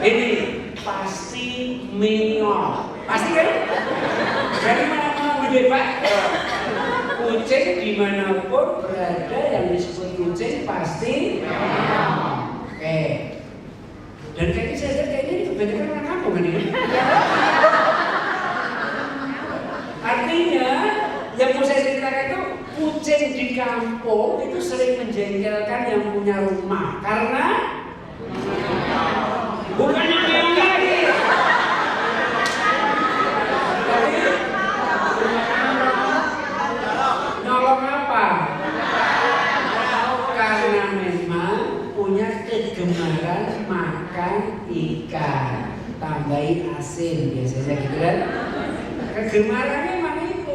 Ini pasti menyol. Pasti kan? Dari mana Pak? Kucing dimanapun berada yang disebut kucing pasti oke. Dan kayaknya saya lihat kayaknya ini kebanyakan orang kampung kan ini. Artinya yang mau saya ceritakan itu kucing di kampung itu sering menjengkelkan yang punya rumah karena bukannya meong lagi. Tapi nolong apa? Karena memang punya kegemaran makan ikan, tambahin asin biasanya gitu kan. Kegemarannya memang itu.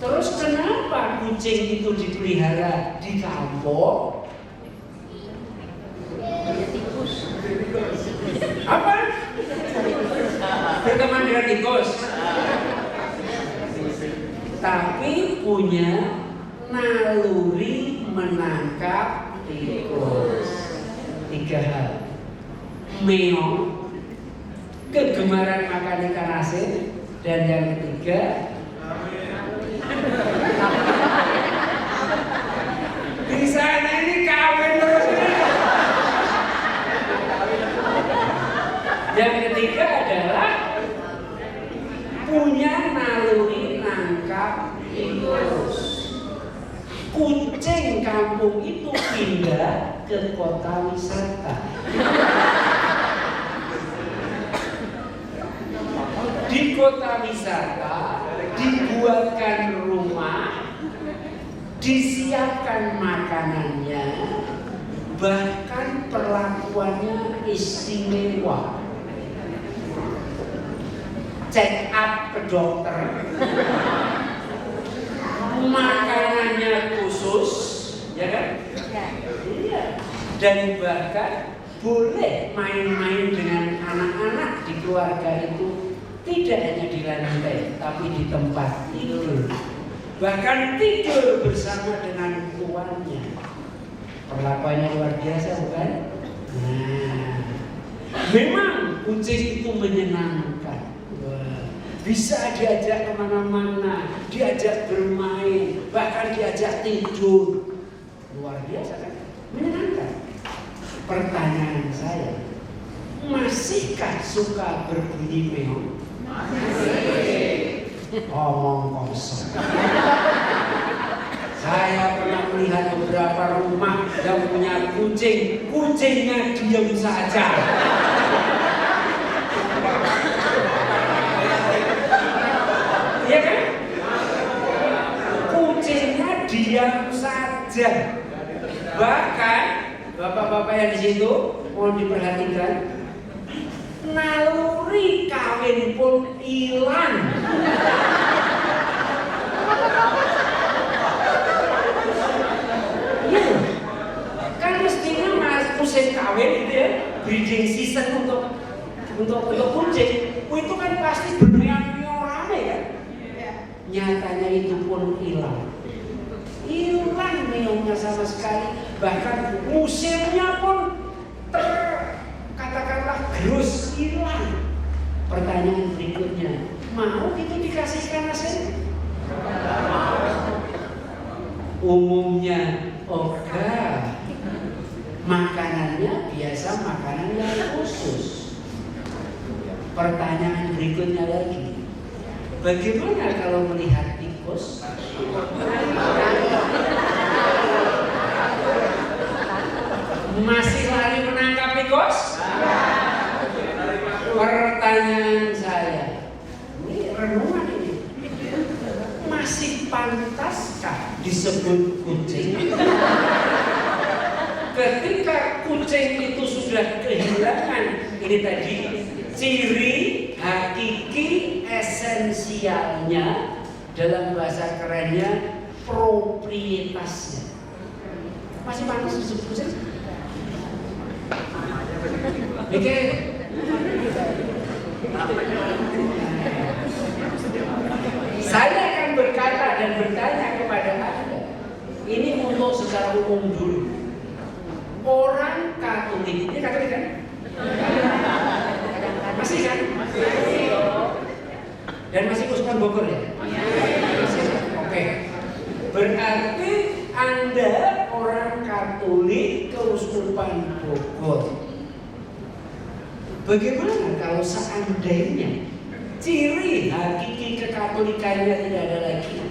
Terus kenapa kucing itu dipelihara di kampung? Apa? Berteman dengan tikus. Tapi punya naluri menangkap tikus. 3 hal. Meong, kegemaran makan ikan asin, dan yang ketiga bisanya ini kawin terus ini. Yang ketiga adalah punya naluri nangkap tikus. Kucing kampung itu pindah ke kota wisata. Di kota wisata dibuatkan rumah, disiapkan makanannya, bahkan perlakuannya istimewa. Check up ke dokter, makanannya khusus, ya kan? Iya. Dan bahkan boleh main-main dengan anak-anak di keluarga itu. Tidak hanya di lantai, tapi di tempat tidur. Bahkan tidur bersama dengan tuannya. Perlakuannya luar biasa, bukan? Nah, memang kucing itu menyenangkan. Wah, bisa diajak kemana-mana, diajak bermain, bahkan diajak tidur. Luar biasa kan? Menyenangkan. Pertanyaan saya, masihkah suka berbunyi meong? Omong kosong. Saya pernah melihat beberapa rumah yang punya kucing, kucingnya diam saja. Iya kan? Kucingnya diam saja. Bahkan bapak-bapak yang di situ mohon diperhatikan, naluri kawin pun hilang. Iya, kan mestinya musim kawin gitu ya, breeding season untuk kucing, itu kan pasti bermeong-meong rame kan? Nyatanya itu pun hilang. Hilang meongnya sama sekali, bahkan musimnya pun katakanlah gerus hilang. Pertanyaan berikutnya, mau itu dikasihkan asin? Umumnya ogah. Makanannya biasa makanan yang khusus. Pertanyaan berikutnya lagi, bagaimana kalau melihat tikus? Masih lari menangkap tikus? Pertanyaan saya, ini renungan ini, masih pantaskah disebut kucing? Ketika kucing itu sudah kehilangan ini tadi ciri hakiki esensialnya, dalam bahasa kerennya proprietasnya, masih pantas disebut kucing? Oke. Saya akan berkata dan bertanya kepada Anda, ini untuk secara umum dulu. Orang Katolik, ini Katolik kan? Masih kan? Dan masih Keuskupan Bogor ya? Oke. Berarti Anda orang Katolik Keuskupan Bogor. Bagaimana kalau seandainya ciri hakiki kekatolikannya tidak ada lagi?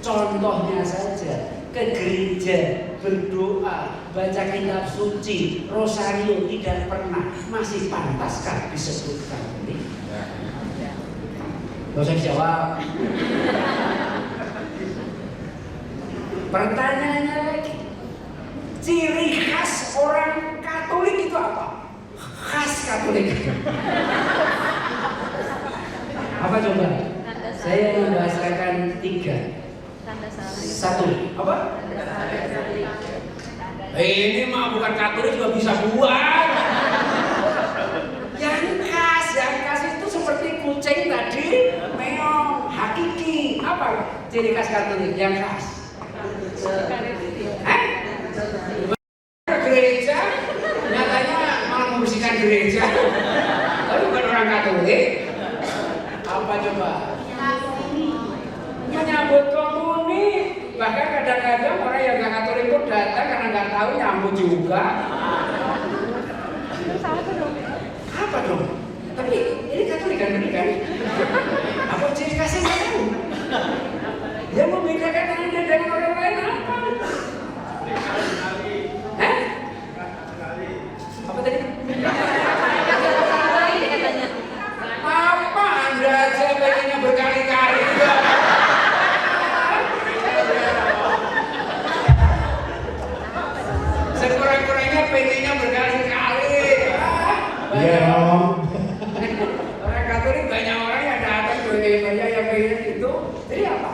Contohnya saja, ke gereja, berdoa, baca kitab suci, rosario tidak pernah, masih pantaskah disebut Katolik? Gak usah dijawab. Pertanyaannya lagi, ciri khas orang Katolik itu apa? Khas Katolik. Apa coba? Saya membahasakan 3. 1, apa? Ini mah bukan Katolik juga bisa buat. Yang khas itu seperti kucing tadi, meong, hakiki. Apa ciri khas Katolik yang khas? Gereja, nyatanya malah membersihkan gereja. Tapi bukan orang Katolik. Apa coba? Menyambut komuni. Bahkan kadang-kadang orang yang nggak Katolik pun datang karena nggak tahu nyambut juga. Apa dong? Tapi ini Katolik kan, ini kan? Apa ciri khasnya nggak tahu? Yang membedakan Anda dengan orang lain apa? Hah? Apa tadi? Apa Anda aja pengennya berkali-kali? Sekurang-kurangnya pengennya berkali-kali. Iya, Om. Orang Katolik banyak orang yang datang ke gereja yang pengen itu. Jadi apa?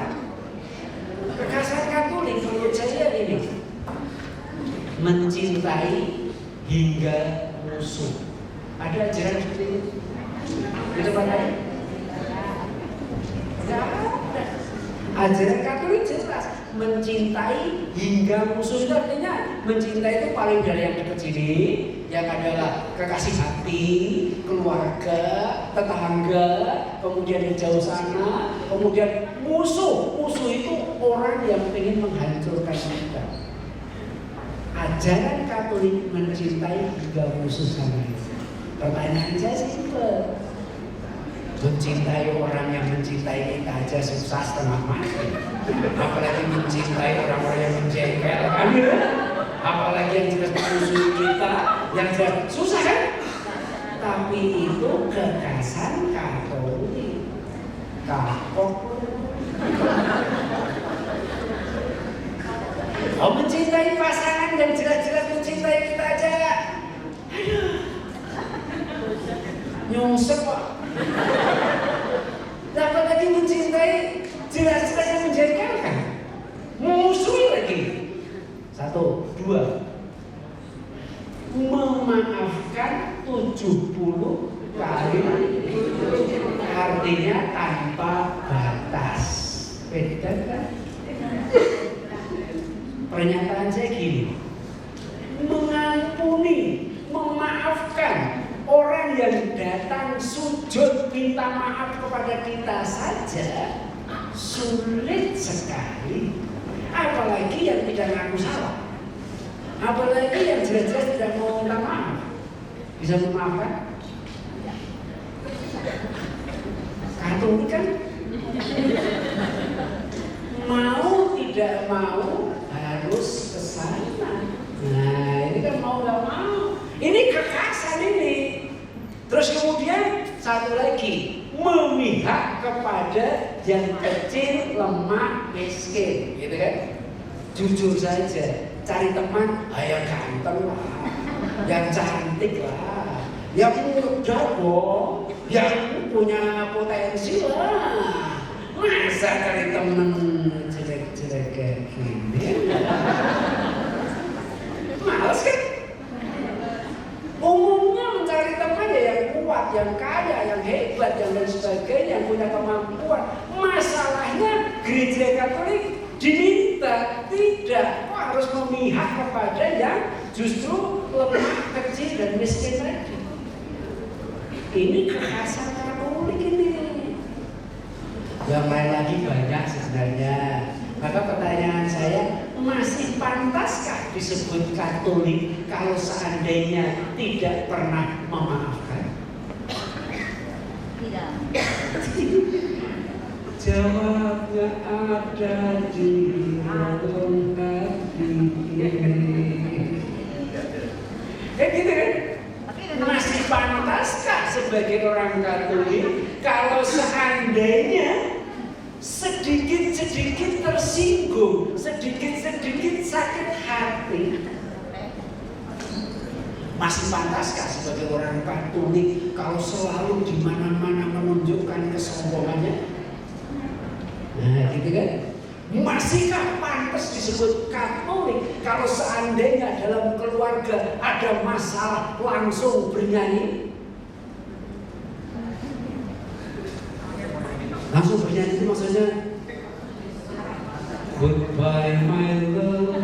Kekhasan Katolik menurut saya ini mencintai hingga musuh. Ada ajaran seperti itu di tempat lain? Tidak ada. Ajaran Katolik jelas mencintai hingga musuh. Itu artinya mencintai itu paling dari yang dekat sini, yang adalah kekasih hati, keluarga, tetangga, kemudian yang jauh sana, kemudian musuh. Musuh itu orang yang ingin menghancurkan kita. Ajaran Katolik mencintai hingga musuh sama itu. Pertanyaan saya simpel. Mencintai orang yang mencintai kita aja susah setengah mati. Apalagi mencintai orang-orang yang menjengkel kan? Apalagi yang jelas musuh kita, yang jelas susah kan? Tapi itu kekhasan Katolik. Kapok. Oh, mencintai pasangan yang jelas-jelas mencintai kita aja. Aduh. Nyungsep Pak. Dapat lagi mencintai jelas-jelas yang menjengkelkan. Musuh lagi. 1, 2. Memaafkan 70 kali. Artinya tanpa batas. Beda kan? Pernyataan saya gini. Mengampuni, memaafkan orang yang datang sujud minta maaf kepada kita saja sulit sekali. Apalagi yang tidak ngaku salah. Apalagi yang jelas-jelas tidak mau minta maaf. Bisa memaafkan? Katolik kan? Mau tidak mau harus ke sana. Nah, ini kan mau nggak mau. Ini kekhasan ini. Terus kemudian satu lagi, memihak kepada yang kecil, lemah, miskin, gitu kan? Jujur saja, cari teman, yang ganteng lah, yang cantik lah, yang muda dong, yang punya potensi lah. Masa cari teman jelek-jelek kayak gini? Males kan? Umumnya mencari teman ya yang kuat, yang kaya, yang hebat, yang lain sebagainya, yang punya kemampuan. Masalahnya gereja Katolik diminta tidak, kok harus memihak kepada yang justru lemah, kecil dan miskin tadi. Ini kekhasan Katolik ini. Yang lain lagi banyak sebenarnya. Maka pertanyaan saya, masih pantaskah disebut Katolik kalau seandainya tidak pernah memaafkan? Tidak. Jawabnya ada di dalam Gitu kan? Masih pantaskah sebagai orang Katolik kalau seandainya sedikit-sedikit tersinggung, sedikit-sedikit sakit hati? Masih pantaskah sebagai orang Katolik kalau selalu di mana-mana menunjukkan kesombongannya? Nah, gitu kan? Masihkah pantas disebut Katolik kalau seandainya dalam keluarga ada masalah langsung bernyanyi? Langsung bernyanyi itu maksudnya Goodbye my love.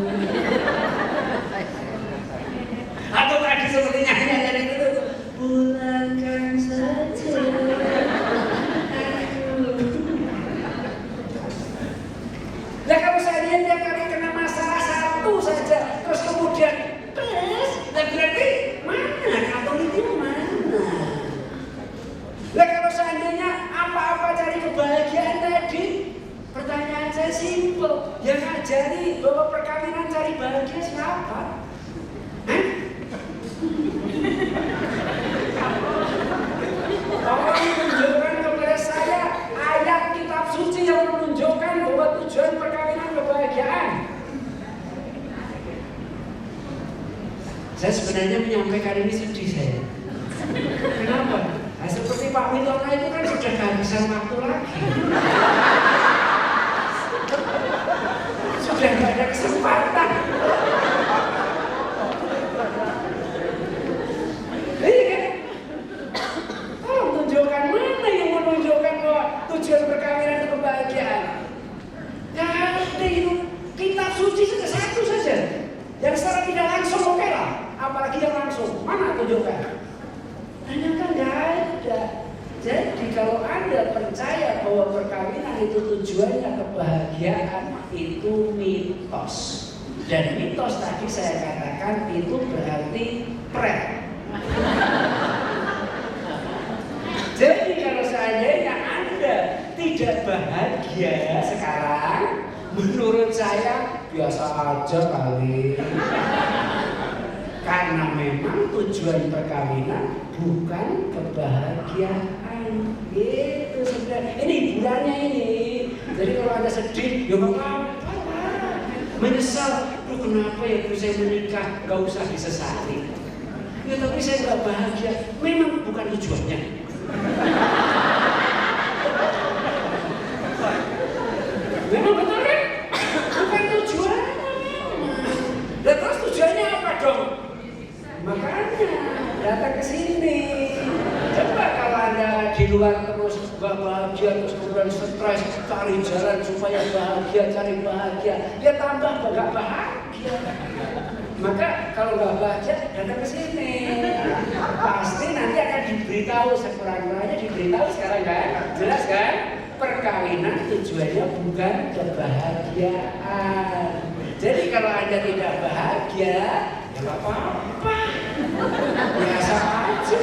Atau tadi seperti nyanyian itu pulangkan saja. Nah kalau saya tiap kali kena masalah satu saja, terus kemudian nah berarti mana Katolik itu mana? Nah kalau seandainya apa-apa cari kebahagiaan tadi, pertanyaan saya simpel, yang ngajari bahwa perkawinan cari bahagia siapa? Tolong tunjukkan kepada saya ayat kitab suci yang menunjukkan bahwa tujuan perkawinan kebahagiaan. Saya sebenarnya menyampaikan ini sedih saya. Kenapa? Nah, seperti Pak Witono itu kan sudah kehabisan waktu lagi. Sudah tidak ada kesempatan. Iya kan? Tolong tunjukkan mana yang menunjukkan bahwa tujuan perkawinan itu kebahagiaan. Gak ada itu. Kitab suci saja satu saja. Yang secara tidak langsung oke lah. Apalagi yang langsung. Mana tunjukkan? Ternyata gak ada. Jadi kalau Anda percaya bahwa perkawinan itu tujuannya kebahagiaan, itu mitos. Dan mitos tadi saya katakan itu berarti pret. Jadi kalau seandainya Anda tidak bahagia sekarang, menurut saya biasa aja kali. Karena memang tujuan perkawinan bukan kebahagiaan. Gitu sebenarnya. Ini hiburannya ini. Jadi kalau Anda sedih, ya apa? Menyesal, kenapa ya saya menikah? Gak usah disesali. Ya tapi saya gak bahagia. Memang bukan tujuannya. Memang betul kan? Bukan tujuannya. Dan terus tujuannya apa dong? Makanya datang ke sini. Coba kalau Anda di luar terus gak bahagia, terus kemudian stres, cari jalan supaya bahagia, cari bahagia, ya tambah gak bahagia. Maka kalau nggak baca, datang ke sini. Pasti nanti akan diberitahu, sekurang-kurangnya diberitahu sekarang kan? Jelas kan? Perkawinan tujuannya bukan kebahagiaan. Jadi kalau Anda tidak bahagia, ya nggak apa-apa. Biasa aja.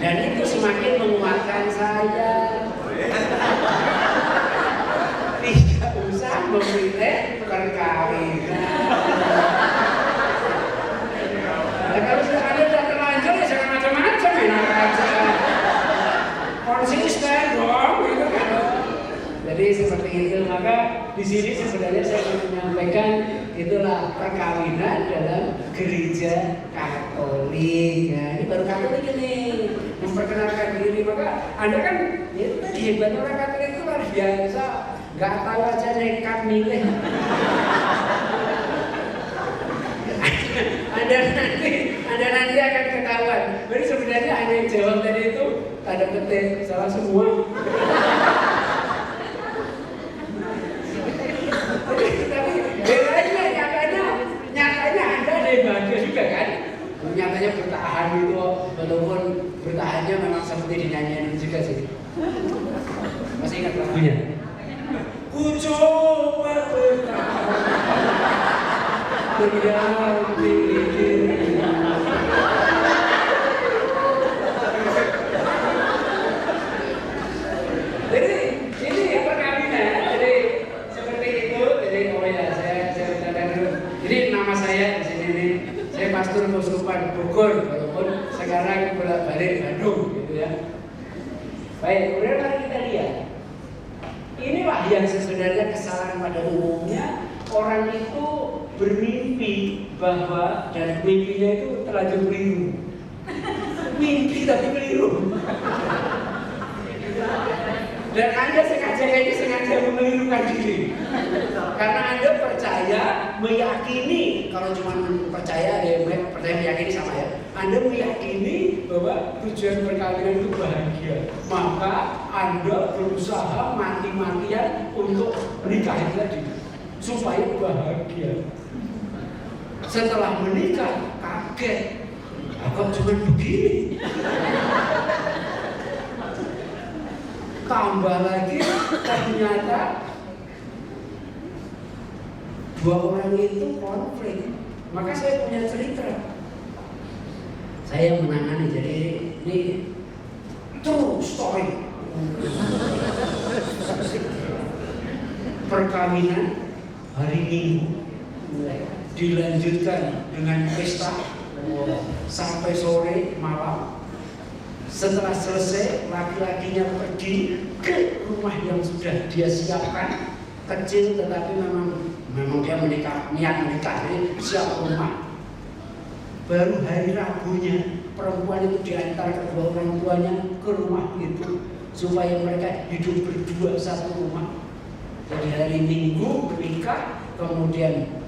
Dan itu semakin menguatkan saya. Tidak usah memilih perkawinan. Nah, kalau Anda sudah terlanjur ya jangan macam-macam, enak aja. Konsisten dong, gitu kan. Jadi seperti itu, maka di sini sebenarnya saya ingin menyampaikan itulah perkawinan dalam gereja Katolik. Nah, ini baru Katolik ini memperkenalkan diri, maka Anda kan ya tadi hebat orang Katolik itu luar biasa. Gak tahu aja nekat milih. Anda nanti akan ketahuan. Jadi sebenarnya Anda yang jawab tadi itu tanda petik salah semua. Tapi bedanya nyatanya Anda ada yang bahagia juga kan? Nyatanya bertahan itu, walaupun bertahannya memang seperti dinyanyiin juga sih. Masih ingat lagunya? Ku coba bertahan mendampingi dirimu. nama saya di sini nih. Saya Pastor Keuskupan Bogor, walaupun sekarang bolak-balik Bandung, gitu ya. Baik, kemudian mari kita lihat. Inilah yang sebenarnya kesalahan pada umumnya. Orang itu bermimpi bahwa dan mimpinya itu terlanjur keliru. Mimpi tapi keliru. Dan Anda sengaja mengelirukan diri. Karena Anda percaya, meyakini, kalau cuma percaya meyakini sama ya. Anda meyakini bahwa tujuan perkawinan itu bahagia. Maka Anda berusaha mati-matian untuk menikah itu tadi supaya bahagia. Setelah menikah kaget, kok cuma begini. Tambah lagi ternyata dua orang itu konflik. Maka saya punya cerita. Saya menangani, jadi ini true story. Perkawinan hari Minggu dilanjutkan dengan pesta sampai sore malam. Setelah selesai, laki-lakinya pergi ke rumah yang sudah dia siapkan, kecil tetapi memang dia menikah, niat menikah, jadi siap rumah. Baru hari Rabunya perempuan itu diantar kedua orang tuanya ke rumah itu supaya mereka hidup berdua satu rumah. Jadi hari Minggu menikah, kemudian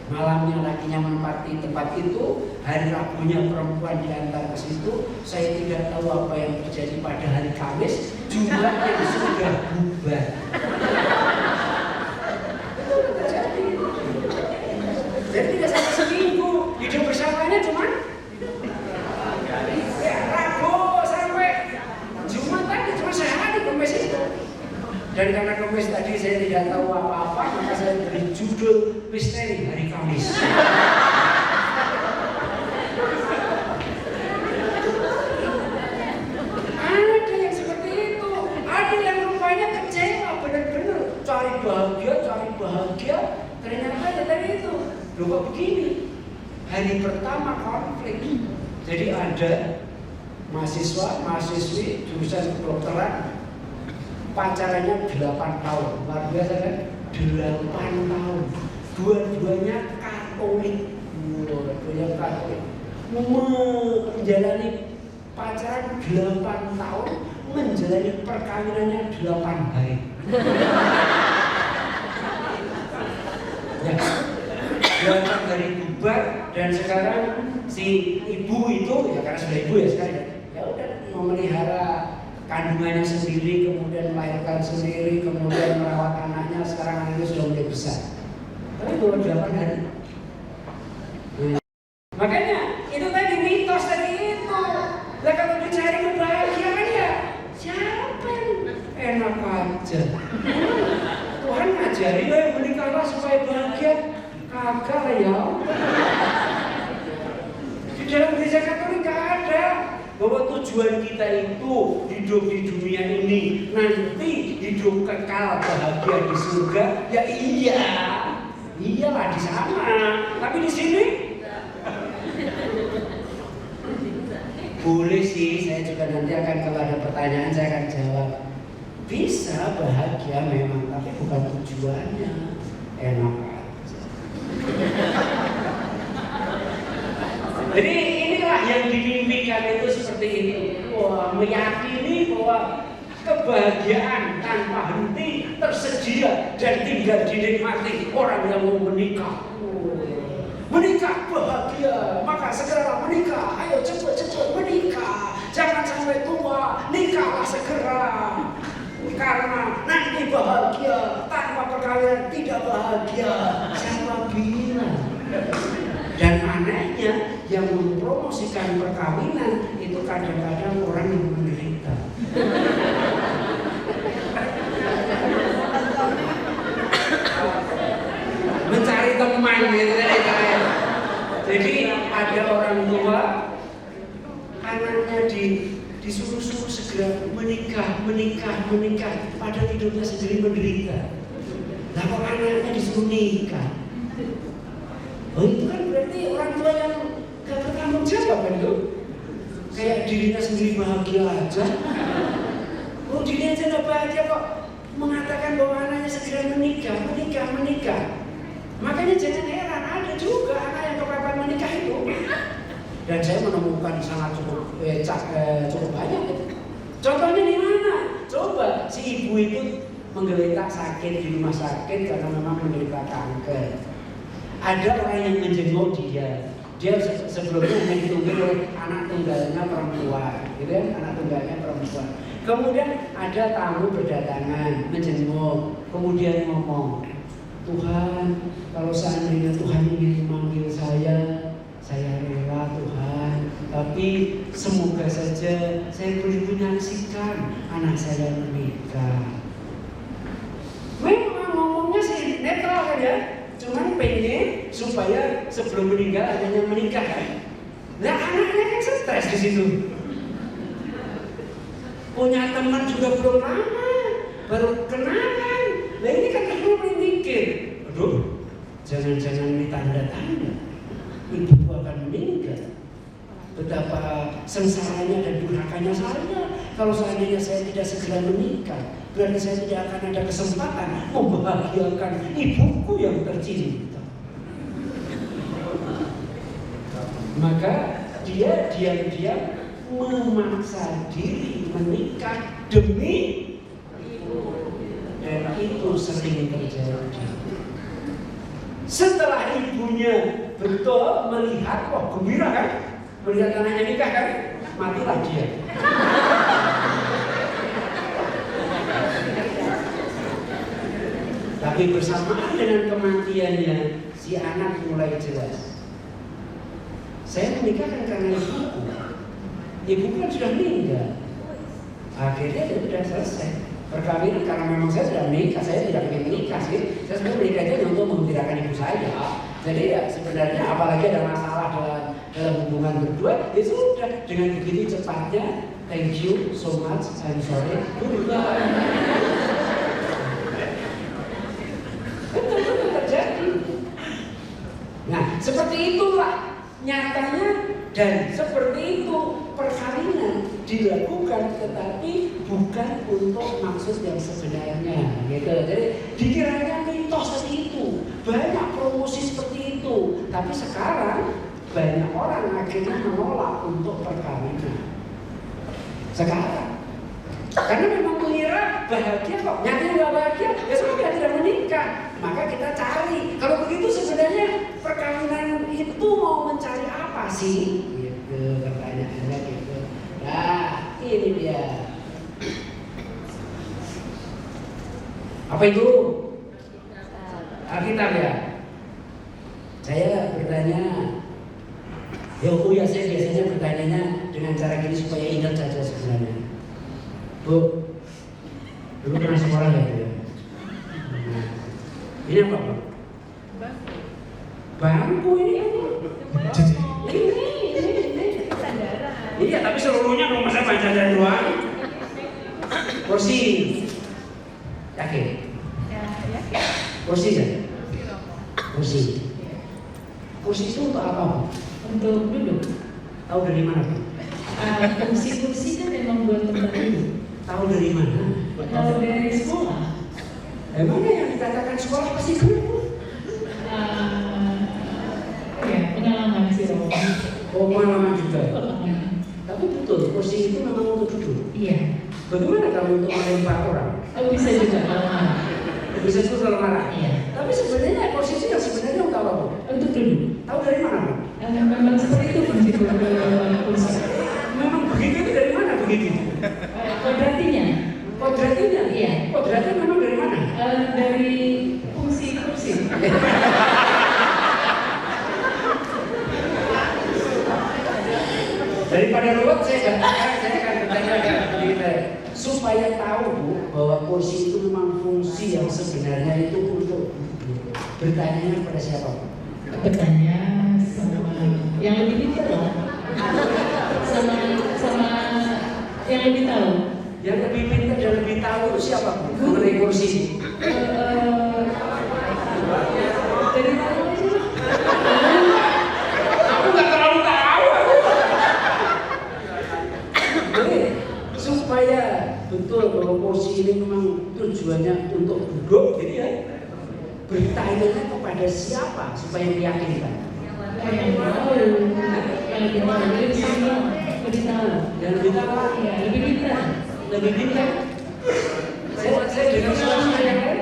malamnya lakinya menempati tempat itu, hari Rabunya perempuan diantar ke situ. Saya tidak tahu apa yang terjadi pada hari Kamis, Jumat yang sudah bubar. Jadi tidak sampai seminggu, hidup bersamanya cuma ya, Rabu sampai Jumat tadi cuma sehari Kamis itu. Dan karena Kamis tadi saya tidak tahu apa-apa, maka saya beri judul misteri hari Kamis. Ada yang seperti itu, ada yang rupanya kecewa benar-benar cari bahagia, ternyata ya tadi itu. Loh kok begini? Hari pertama konflik. Jadi ada mahasiswi jurusan kedokteran, pacarannya 8 tahun, luar biasa kan? 8 tahun, dua-duanya Katolik, menjalani pacaran 8 tahun, menjalani perkawinannya 8 hari. Ya, 8 hari bubar, dan sekarang si ibu itu ya karena sudah ibu ya sekarang ya udah memelihara kandungannya sendiri, kemudian melahirkan sendiri, kemudian merawat anaknya. Sekarang anaknya sudah mulai besar, tapi baru 8 hari. Makanya itu tadi mitos tadi itu. Lah kalau dicari kebahagiaan ya siapa yang enak aja. Tuhan ngajari yang menikahlah supaya bahagia, kagak ya. Di dalam gereja Katolik nggak ada bahwa tujuan kita itu hidup di dunia ini nanti hidup kekal bahagia di surga. Ya iyalah di sana, tapi di sini boleh sih. Saya juga nanti akan, kalau ada pertanyaan saya akan jawab. Bisa bahagia memang, tapi bukan tujuannya. Enak aja. Jadi inilah yang dimimpikan itu seperti itu. Wah, meyakini bahwa kebahagiaan tanpa henti tersedia dan tinggal dinikmati orang yang mau menikah. Menikah bahagia, maka segera menikah. Ayo cepat-cepat menikah. Jangan sampai tua, nikahlah segera. Karena nanti bahagia, tanpa perkawinan tidak bahagia. Siapa bilang? Dan anehnya yang mempromosikan perkawinan itu kadang-kadang orang yang menderita. Mencari teman gitu kan. Jadi ada orang tua anaknya disuruh-suruh segera menikah, padahal hidupnya sendiri menderita. Nah kok anaknya disuruh nikah? Oh itu kan berarti orang tua yang gak bertanggung jawab kan itu? Kayak dirinya sendiri bahagia aja. Oh dirinya aja gak bahagia kok mengatakan bahwa anaknya segera menikah. Makanya jangan heran, ada juga anak yang kepepet menikah itu. Dan saya menemukan sangat cukup banyak itu. Contohnya di mana? Coba si ibu itu menggeletak sakit di rumah sakit karena memang menderita kanker. Ada orang yang menjenguk dia. Dia sebelumnya hanya ditunggu oleh anak tunggalnya perempuan, gitu kan? Anak tunggalnya perempuan. Kemudian ada tamu berdatangan menjenguk, kemudian ngomong, Tuhan, kalau seandainya Tuhan ingin memanggil saya rela Tuhan. Tapi semoga saja saya boleh menyaksikan anak saya menikah. Memang ngomongnya sih netral kan ya, cuman pengen supaya sebelum meninggal adanya menikah kan. Nah anaknya kan stres di situ. Punya teman juga belum lama, baru kenalan. Nah ini kan perlu mikir, aduh, jangan-jangan ini tanda-tanda ibuku akan meninggal. Betapa sengsaranya dan durhakanya saya kalau seandainya saya tidak segera menikah. Berarti saya tidak akan ada kesempatan membahagiakan ibuku yang tercinta. Maka dia diam-diam memaksa diri menikah demi dan itu sering terjadi. Setelah ibunya betul melihat, wah gembira kan, melihat anaknya nikah kan, matilah dia. Tapi bersamaan dengan kematiannya, si anak mulai jelas. Saya menikah kan karena ibuku. Ibuku kan sudah meninggal. Akhirnya dia sudah selesai. Perkawinan karena memang saya sudah menikah, saya tidak ingin menikah sih. Saya sebenarnya menikah itu untuk menggembirakan ibu saya. Jadi ya sebenarnya apalagi ada masalah dalam hubungan berdua, ya sudah dengan begitu cepatnya. Thank you so much, I'm sorry. Goodbye. Betul-betul terjadi. Nah, seperti itulah nyatanya dan seperti itu perkawinan dilakukan, tetapi bukan untuk maksud yang sebenarnya, gitu. Jadi dikiranya mitos seperti itu, banyak promosi seperti itu, tapi sekarang banyak orang akhirnya menolak untuk perkawinan. Sekarang, karena memang mengira bahagia kok, nyatanya nggak bahagia, ya sudah tidak menikah. Maka kita cari. Kalau begitu sebenarnya perkawinan itu mau mencari apa sih? Gitu pertanyaannya gitu. Nah, ini dia. Apa itu? Alkitab ya. Saya bertanya. Ya saya biasanya bertanyanya dengan cara gini supaya ingat saja sebenarnya. Bu, dulu pernah sekolah ya Bu? Nah, ini apa Bu? Bangku ini. Iya, tapi seluruhnya dong, masa panjang doang. Kursi. Yakin? Kursi ya? Kursi. Kursi itu untuk apa Bu? Untuk duduk. Tahu dari mana Bu? Kursi kan memang buat tempat duduk. Tahu dari mana? Tahu dari sekolah. Emangnya yang dikatakan sekolah pasti guru? Ya, pengalaman sih Romo. Oh, pengalaman juga. Tapi betul, kursi itu memang untuk duduk. Iya. Bagaimana kalau untuk melempar orang? Oh, bisa juga kalau marah. Bisa juga kalau marah. Iya. Tapi sebenarnya kursi itu yang sebenarnya untuk apa Bu? Untuk duduk. Tahu dari mana Bu? Memang seperti itu kursi. Memang begitu itu dari mana begitu? Kodratinya. Kodratinya? Iya. Kodratnya memang dari mana? Dari fungsi kursi. Daripada ruwet saya akan bertanya begitu supaya tahu Bu bahwa kursi itu memang fungsi yang sebenarnya itu untuk bertanya kepada siapa Bu? Bertanya sama yang lebih pintar sama yang lebih tahu. Yang lebih pintar dan lebih tahu itu siapa Bu? Mengenai kursi. Dari tahu aja. kursi ini memang tujuannya untuk duduk gitu ya. Bertanya kepada siapa supaya meyakinkan? Yang tahu, yang kita lebih tahu, Yang lebih tahu, lebih pintar. lebih pintar. Saya dengar suara yang lain.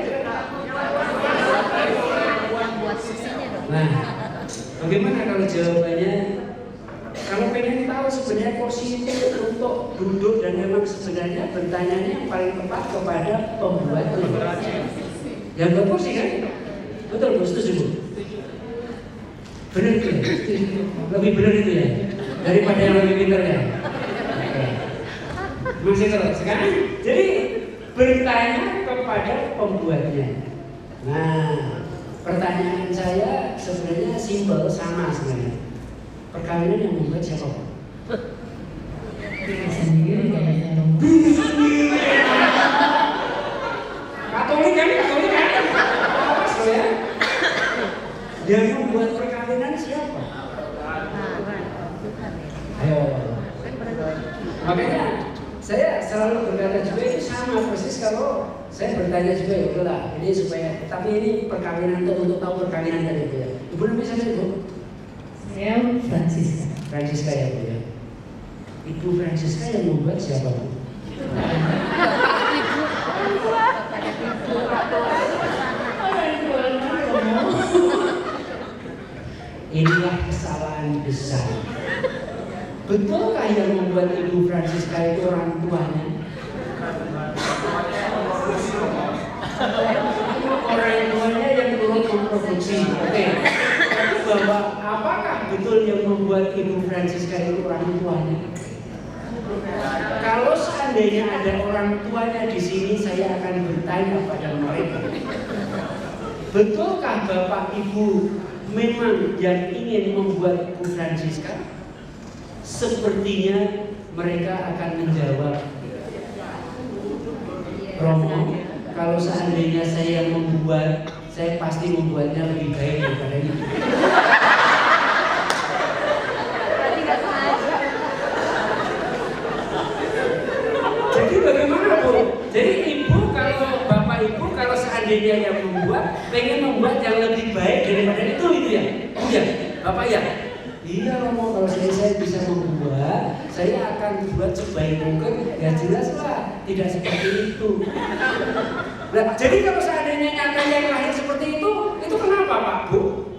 Nah, bagaimana kalau jawabannya? Kalau pengen tahu sebenarnya kursi itu untuk duduk dan memang sebenarnya bertanya yang paling tepat kepada pembuatnya. Yang buat kursi kan? Betul, Bu, setuju Bu? Benar itu ya? Lebih benar itu ya? Daripada yang lebih pintar ya? Masih terus sekarang? Jadi bertanya kepada pembuatnya. Nah, pertanyaan saya sebenarnya simpel, sama sebenarnya. Perkawinan yang membuat siapa? Sendiri kayaknya dong. Katolik kan? Apa ya? Yang membuat perkawinan siapa? Ayo. Makanya saya selalu berkata juga itu sama persis kalau saya bertanya juga ya udahlah ini supaya, tapi ini perkawinan untuk tahu perkawinan tadi itu ya. Ibu namanya siapa Ibu? Saya Francisca. Francisca ya Bu ya. Ibu Francisca yang membuat siapa Bu? Inilah kesalahan besar. Betulkah yang membuat Ibu Francisca itu orang tuanya? Orang tuanya yang turut memproduksi. Oke. Bahwa apakah betul yang membuat Ibu Francisca itu orang tuanya? Kalau seandainya ada orang tuanya di sini, saya akan bertanya pada mereka. Betulkah Bapak Ibu memang yang ingin membuat Ibu Francisca? Sepertinya mereka akan menjawab, Romo, kalau seandainya saya membuat, saya pasti membuatnya lebih baik daripada ini. Jadi bagaimana Bu? Jadi Ibu, kalau Bapak Ibu, kalau seandainya yang membuat, pengen membuat yang lebih baik daripada itu ya? Oh ya, Bapak ya? Iya Romo, kalau saya bisa membuat, saya akan buat sebaik mungkin. Ya jelas lah, tidak seperti itu. Nah, jadi kalau seandainya nyata yang lahir seperti itu kenapa Pak Bu?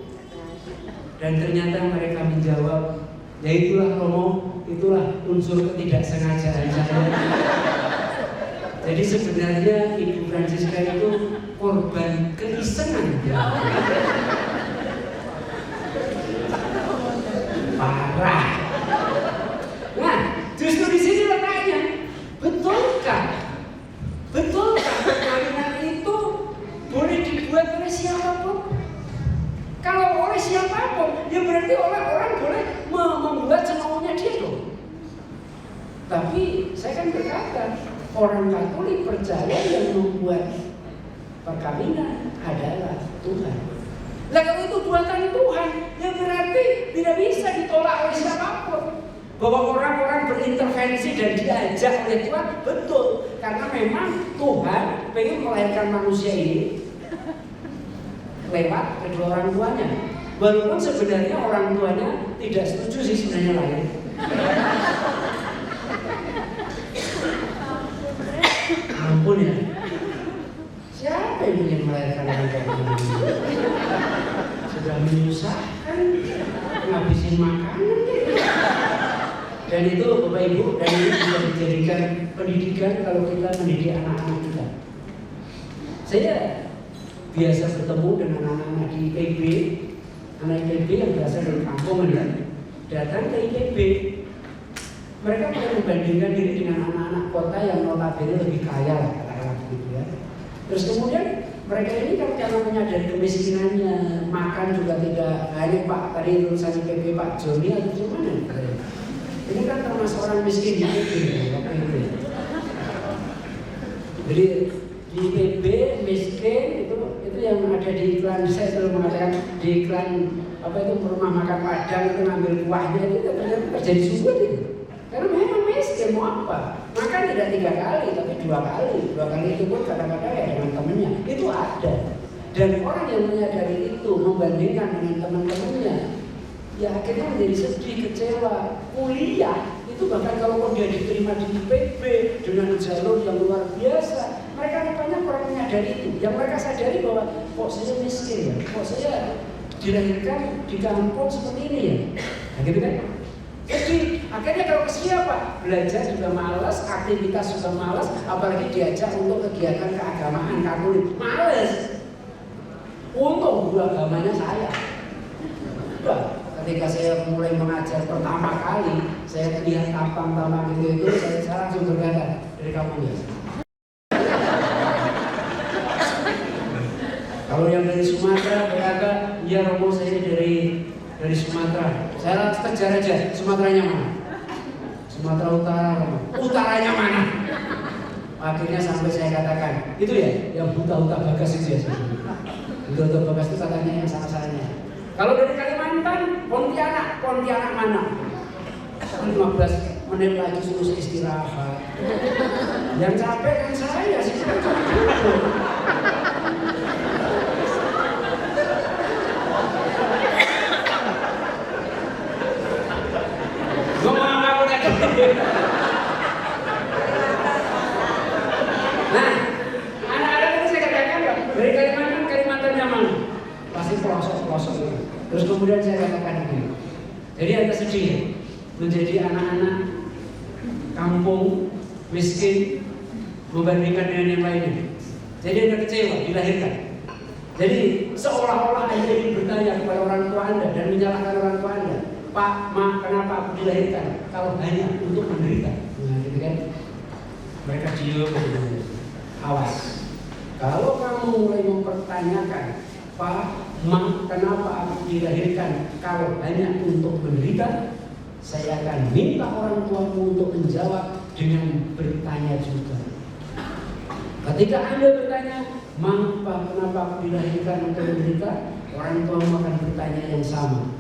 Dan ternyata mereka menjawab, ya itulah Romo, itulah unsur ketidaksengajaan saya. Jadi sebenarnya Ibu Francisca itu korban keisengan. Parah. Nah, justru di sini letaknya. Betulkah perkawinan itu boleh dibuat oleh siapapun? Kalau oleh siapapun, ya berarti orang boleh membuat semaunya dia dong. Tapi saya kan berkata, orang Katolik percaya yang membuat perkawinan adalah Tuhan. Nah kalau itu buatan Tuhan, ya berarti tidak bisa ditolak oleh siapapun. Bahwa orang-orang berintervensi dan diajak oleh Tuhan, betul. Karena memang Tuhan pengen melahirkan manusia ini lewat kedua orang tuanya. Walaupun sebenarnya orang tuanya tidak setuju sih sebenarnya lahir. Ampun ya. Siapa yang ingin melahirkan anak kayak gini? Sudah menyusahkan, ngabisin makanan. Dan itu Bapak Ibu, dan ini bisa dijadikan pendidikan kalau kita mendidik anak-anak kita. Saya biasa bertemu dengan anak-anak di IPB, anak IPB yang berasal dari kampung ya, datang ke IPB. Mereka mulai membandingkan diri dengan anak-anak kota yang notabene lebih kaya lah, katakanlah begitu ya. Terus kemudian mereka ini kan karena menyadari kemiskinannya, makan juga tidak. Ini Pak tadi lulusan IPB Pak Joni atau gimana? Ini kan termasuk orang miskin di IPB. Jadi di IPB miskin itu yang ada di iklan, saya selalu mengatakan di iklan apa itu rumah makan Padang itu ngambil kuahnya itu ternyata terjadi subur itu. Karena memang miskin mau apa? Maka Bahkan tidak 3 kali, tapi 2 kali. 2 kali itu pun kadang-kadang ya dengan temennya. Itu ada. Dan orang yang menyadari itu membandingkan dengan teman-temannya, ya akhirnya menjadi sedih, kecewa. Kuliah itu bahkan kalau dia diterima di IPB dengan jalur yang luar biasa, mereka rupanya kurang menyadari itu. Yang mereka sadari bahwa kok saya miskin ya, kok saya dilahirkan di kampung seperti ini ya, nah, gitu kan? Jadi akhirnya kalau kesini apa? Belajar juga malas, aktivitas juga malas, apalagi diajak untuk kegiatan keagamaan Katolik, malas. Untung guru agamanya saya. Udah, ketika saya mulai mengajar pertama kali, saya lihat tampang-tampang itu saya langsung berkata dari kampung ya. Kalau yang dari Sumatera berkata, ya Romo saya dari Sumatera. Saya kejar aja, Sumateranya mana? Sumatera Utara, Romo. Utaranya mana? Akhirnya sampai saya katakan, itu ya, yang buta-buta Bagas itu ya. Buta-buta Bagas itu katanya yang salah-salahnya. Kalau dari Kalimantan, Pontianak mana? 15 menit lagi suruh saya istirahat. Yang capek kan saya sih. Nah, anak-anak itu saya katakan dari Kalimantannya mana? Pasti pelosok-pelosok itu. Terus kemudian saya katakan begini. Jadi agak sedih menjadi anak-anak kampung miskin membandingkan dengan yang lainnya. Jadi Anda kecewa, dilahirkan. Jadi seolah-olah Anda ingin bertanya kepada orang tua Anda dan menyalahkan orang tua Anda. Pak, Ma, kenapa aku dilahirkan? Kalau hanya untuk menderita. Nah, gitu kan? Mereka diam. Awas. Kalau kamu mulai mempertanyakan, Pak, Ma, kenapa aku dilahirkan? Kalau hanya untuk menderita, saya akan minta orang tuamu untuk menjawab dengan bertanya juga. Ketika Anda bertanya, Ma, Pak, kenapa aku dilahirkan untuk menderita? Orang tuamu akan bertanya yang sama.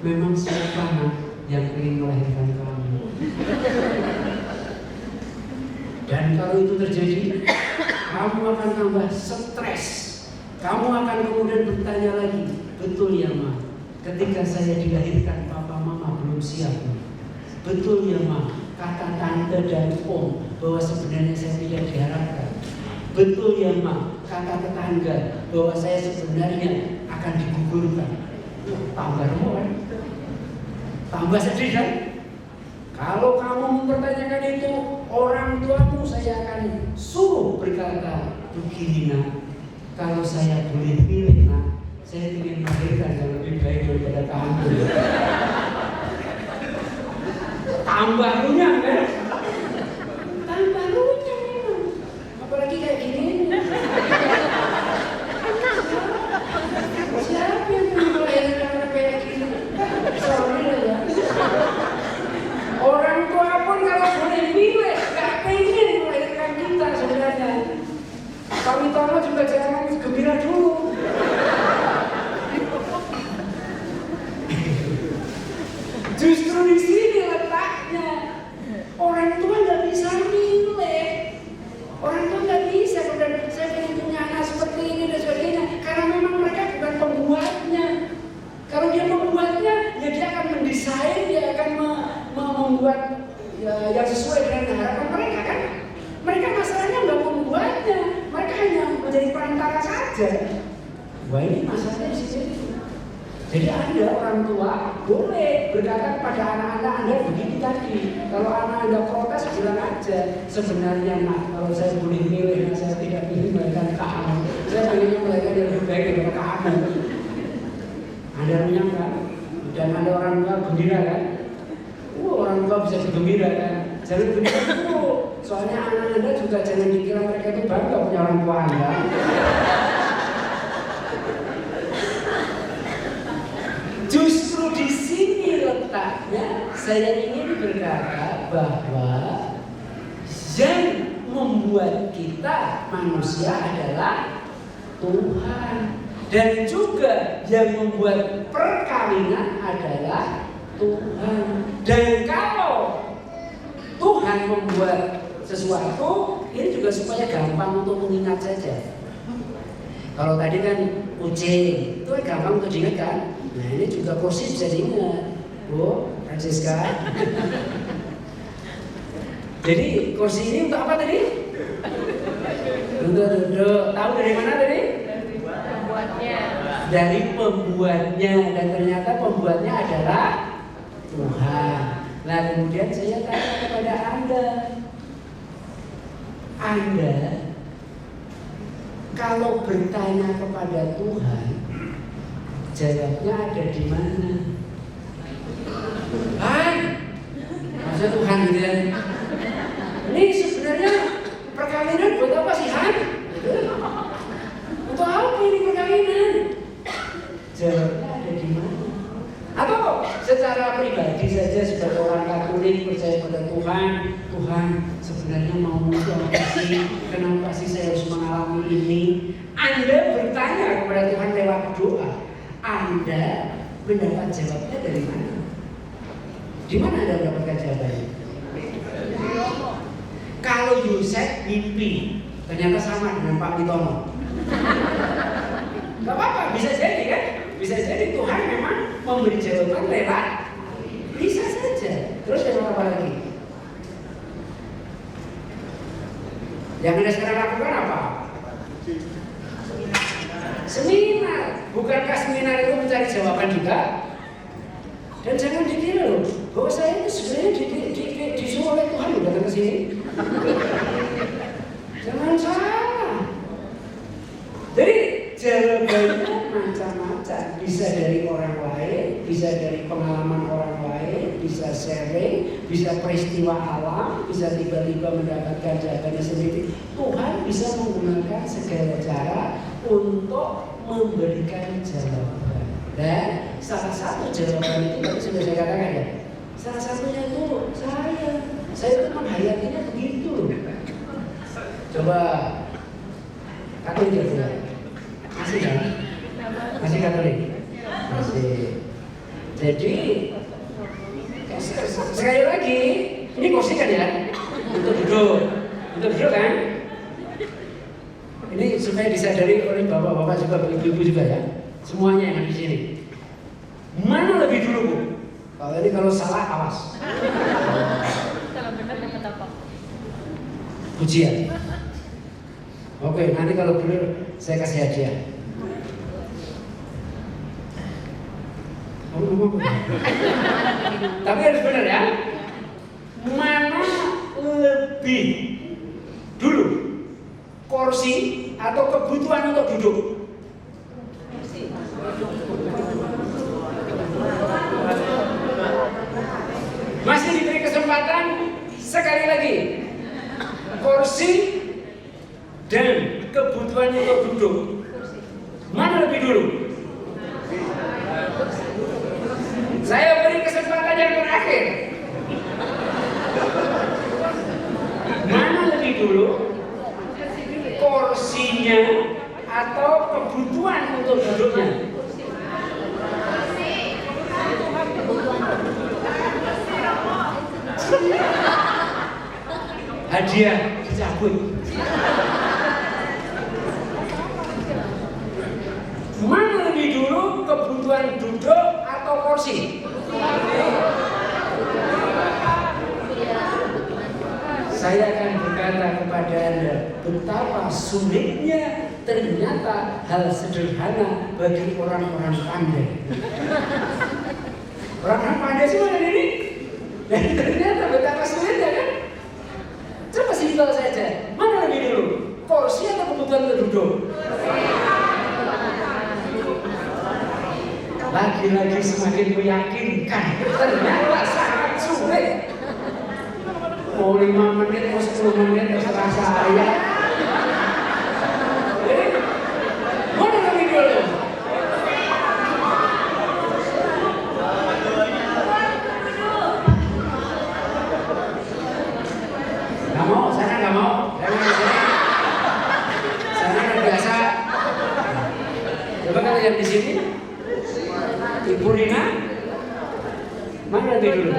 Memang siapa yang ingin melahirkan kamu? Dan kalau itu terjadi, kamu akan tambah stres. Kamu akan kemudian bertanya lagi, betul ya Ma? Ketika saya dilahirkan, papa mama belum siap. Betul ya Ma? Kata tante dan om bahwa sebenarnya saya tidak diharapkan. Betul ya Ma? Kata tetangga bahwa saya sebenarnya akan digugurkan. Tambah remuk kan? Tambah sedih kan? Kalau kamu mempertanyakan itu, orang tuamu saya akan suruh berkata, begini nak, kalau saya boleh pilih nak, saya ingin melahirkan yang lebih baik daripada kamu. Tambah runyam kan? Tambah runyam memang. Apalagi kayak gini. Siapa yang melahirkan kayak gini? Sorry ya. Orang tua pun kalau boleh pilih, gak pengen melahirkan kita sebenarnya. Kami Tono juga jangan gembira dulu. Justru di sini letaknya. Orang tua nggak bisa milih. Orang tua nggak bisa kemudian saya pengen punya anak seperti ini dan sebagainya. Karena memang mereka bukan pembuatnya. Kalau dia membuatnya, ya dia akan mendesain, dia akan membuat ya, yang sesuai dengan harapan mereka kan. Mereka masalahnya nggak membuatnya, mereka hanya menjadi perantara saja. Wah ini masalahnya di sini. Jadi Anda orang tua boleh berkata kepada anak-anak Anda begitu tadi. Kalau anak Anda protes bilang aja, sebenarnya nak kalau saya boleh milih, saya tidak pilih melahirkan kamu. Saya pengennya melahirkan yang lebih baik daripada kamu. Anda menyangka dan ada orang tua gembira kan? Orang tua bisa bergembira kan? Jangan begitu. Soalnya anak Anda juga jangan dikira mereka itu bangga punya orang tua Anda. Justru di sini letaknya saya ingin berkata bahwa yang membuat kita manusia adalah Tuhan. Dan juga yang membuat perkawinan adalah Tuhan. Dan kalau Tuhan membuat sesuatu, ini juga supaya gampang untuk mengingat saja. Kalau tadi kan kucing, itu kan gampang untuk diingat kan? Nah ini juga kursi bisa diingat, Bu Francisca. Jadi kursi ini untuk apa tadi? Untuk duduk. Tahu dari mana tadi? Dari pembuatnya, dan ternyata pembuatnya adalah Tuhan. Nah kemudian saya tanya kepada Anda kalau bertanya kepada Tuhan, jawabnya ada di mana? Maksud Tuhan gitu ya? Ini sebenarnya perkawinan buat apa sih Han? Untuk apa ini perkawinan? Jawabnya ada di mana? Atau secara pribadi saja sebagai orang Katolik percaya pada Tuhan, Tuhan sebenarnya mau apa sih? Kenapa sih saya harus mengalami ini? Anda bertanya kepada Tuhan lewat doa. Anda mendapat jawabnya dari mana? Di mana Anda mendapatkan jawabannya? Kalau Yusef mimpi ternyata sama dengan Pak Witono, gak apa-apa, bisa jadi kan? Bisa jadi Tuhan memang memberi jawaban lewat, bisa saja. Terus yang apa lagi? Yang Anda sekarang lakukan apa? Seminar. Bukankah seminar itu mencari jawaban juga? Dan jangan dikira loh bahwa saya itu sebenarnya disuruh oleh Tuhan loh datang ke sini. Jangan salah. Jadi jawabannya macam-macam. Bisa dari orang lain, bisa dari pengalaman orang lain, bisa sharing, bisa peristiwa alam, bisa tiba-tiba mendapatkan jawabannya sendiri. Tuhan bisa menggunakan segala cara untuk memberikan jawaban. Dan salah satu jawaban itu tadi sudah saya katakan ya. Salah satunya itu saya itu menghayatinya begitu. Coba Katolik ya, masih kan? Masih Katolik? Masih. Jadi sekali lagi, ini kursi kan ya? Untuk duduk kan? Ini supaya disadari oleh bapak-bapak juga, ibu-ibu juga ya. Semuanya yang di sini. Mana lebih dulu Bu? Kalau salah awas. Kalau benar dapat apa? Pujian. Oke, nanti kalau benar saya kasih hadiah. Tapi harus benar ya. Mana lebih dulu? Kursi atau kebutuhan untuk duduk? Masih diberi kesempatan sekali lagi. Kursi dan kebutuhan untuk duduk. Mana lebih dulu? Saya beri kesempatan yang terakhir. Mana lebih dulu? Kursinya atau kebutuhan untuk duduknya? Hadiah dicabut. Mana lebih dulu, kebutuhan duduk atau kursi? Saya akan berkata kepada Anda, betapa sulitnya ternyata hal sederhana bagi orang-orang pandai. Orang-orang pandai semua ada ini. Dan ternyata betapa sulitnya kan? Coba simpel saja. Mana lebih dulu? Kursi atau kebutuhan untuk duduk? Lagi-lagi semakin meyakinkan. Ternyata sangat sulit. Mau 5 menit, mau 10 menit, terserah saya. Jadi, mana lebih dulu? Gak mau, sana gak mau. Sana kan biasa. Coba kalau yang di sini, Ibu Rina, mana lebih dulu?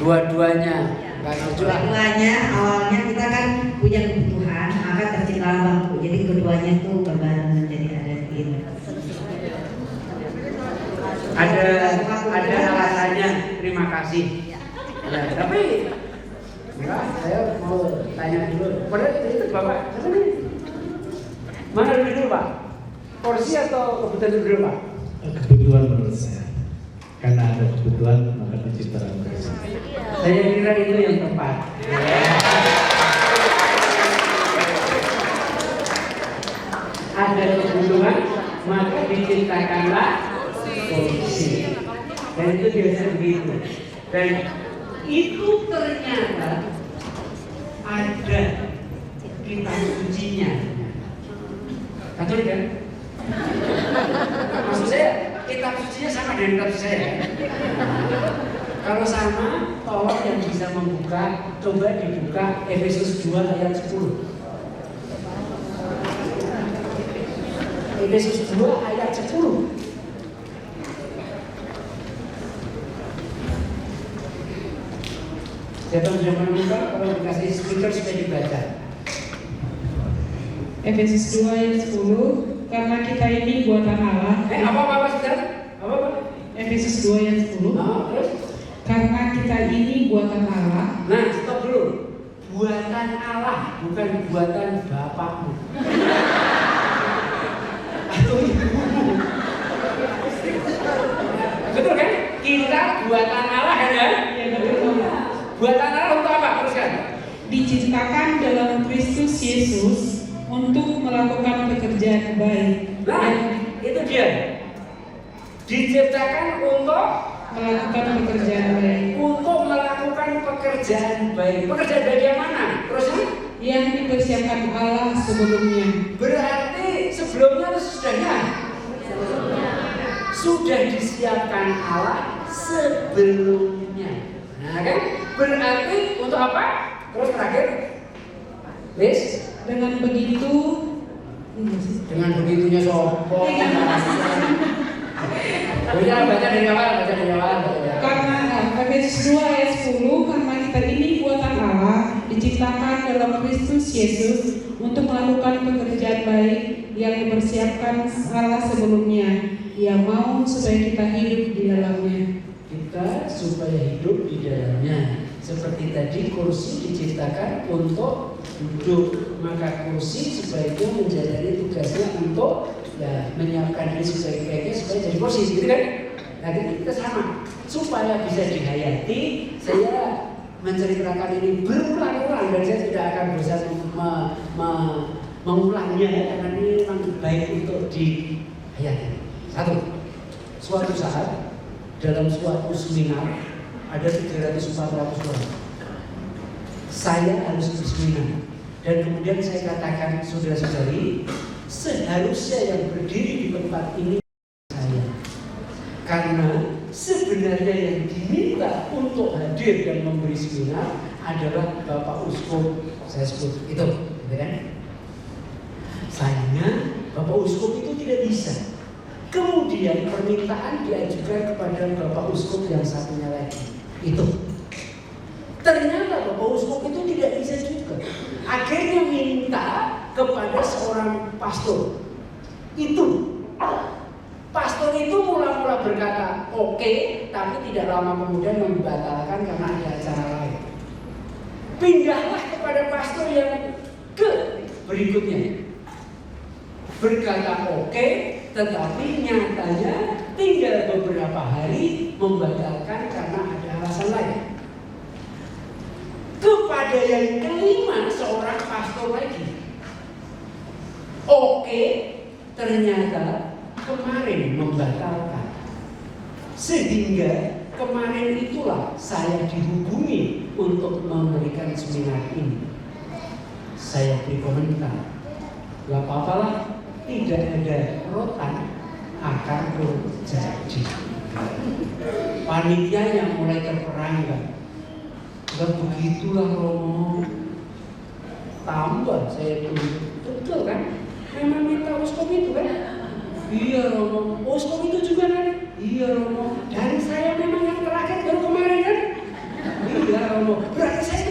Dua-duanya. Nggak setuju lah. Keduanya awalnya kita kan punya kebutuhan, maka tercipta bangku. Jadi keduanya itu berbarengan jadi ada ini. Ada alasannya. Terima kasih. Ya, tapi enggak, saya mau tanya dulu. Padahal itu Bapak, mana dulu Pak? Porsi atau kebutuhan dulu Pak? Kebutuhan menurut saya. Karena ada kebutuhan maka diciptakan porsi. Saya kira itu yang tepat. Ada kebutuhan maka diciptakanlah porsi. Dan itu biasa begitu. Dan itu ternyata ada kitab sucinya. Katolik kan? Maksud saya kitab sucinya sama dengan kitab saya. Kalau sama, tolong yang bisa membuka, coba dibuka Efesus 2 ayat 10. Efesus 2 ayat 10. Siapa yang sudah menemukan? Kalau dikasih speaker sudah dibaca. Efesus 2 ayat 10, karena kita ini buatan Allah. Apa saudara? Apa? Efesus 2 ayat 10. Terus? Karena kita ini buatan Allah. Nah, stop dulu. Buatan Allah, bukan buatan bapakmu. Atau ibumu. Betul kan? Kita buatan Allah kan ya? Iya, betul. Buatan Allah untuk apa? Teruskan. Diciptakan dalam Kristus Yesus untuk melakukan pekerjaan baik. Nah, itu dia. Diciptakan untuk melakukan pekerjaan baik. Untuk melakukan pekerjaan baik. Pekerjaan baik yang mana? Terusnya? Yang dipersiapkan Allah sebelumnya. Berarti sebelumnya atau sudahnya? Sudah disiapkan Allah sebelumnya. Nah kan? Berarti untuk apa? Terus terakhir? List? Dengan begitunya sombong. Baca dari awal. Karena Efesus 2 ayat 10, karena kita ini buatan Allah, diciptakan dalam Kristus Yesus untuk melakukan pekerjaan baik yang dipersiapkan Allah sebelumnya. Ia mau supaya kita hidup di dalamnya. Kita supaya hidup di dalamnya. Seperti tadi kursi diciptakan untuk duduk, maka kursi sebaiknya menjalani tugasnya untuk menyiapkan diri sebaik-baiknya supaya jadi kursi, gitu kan? Nah kita sama, supaya bisa dihayati. Saya menceritakan ini berulang-ulang dan saya tidak akan berusaha mengulangnya karena ini memang baik untuk dihayati. Satu, suatu saat dalam suatu seminar ada 300-400 orang. Saya harus berseminar dan kemudian saya katakan, saudara-saudari, seharusnya yang berdiri di tempat ini saya, karena sebenarnya yang diminta untuk hadir dan memberi seminar adalah Bapak Uskup. Saya sebut itu, kan? Sayangnya Bapak Uskup itu tidak bisa. Kemudian permintaan diajukan kepada Bapak Uskup yang satunya lagi. Itu ternyata Bapak Uskup itu tidak bisa juga. Akhirnya minta kepada seorang pastor. Itu pastor itu mula-mula berkata oke, tapi tidak lama kemudian membatalkan karena ada acara lain. Pindahlah kepada pastor yang berikutnya, berkata oke, tetapi nyatanya tinggal beberapa hari membatalkan karena ada alasan lain. Kepada yang kelima, seorang pastor lagi, oke, ternyata kemarin membatalkan. Sehingga kemarin itulah saya dihubungi untuk memberikan seminar ini. Saya beri komentar, gak apa-apa lah, tidak ada rotan akan terjadi. Panitianya mulai terperangkap. Dan begitulah Romo. Tambah saya tunjuk, betul kan? Memang minta uskup itu kan? Iya Romo. Uskup itu juga kan? Iya Romo. Dan saya memang yang terakhir baru kemarin kan? Iya Romo. Berarti saya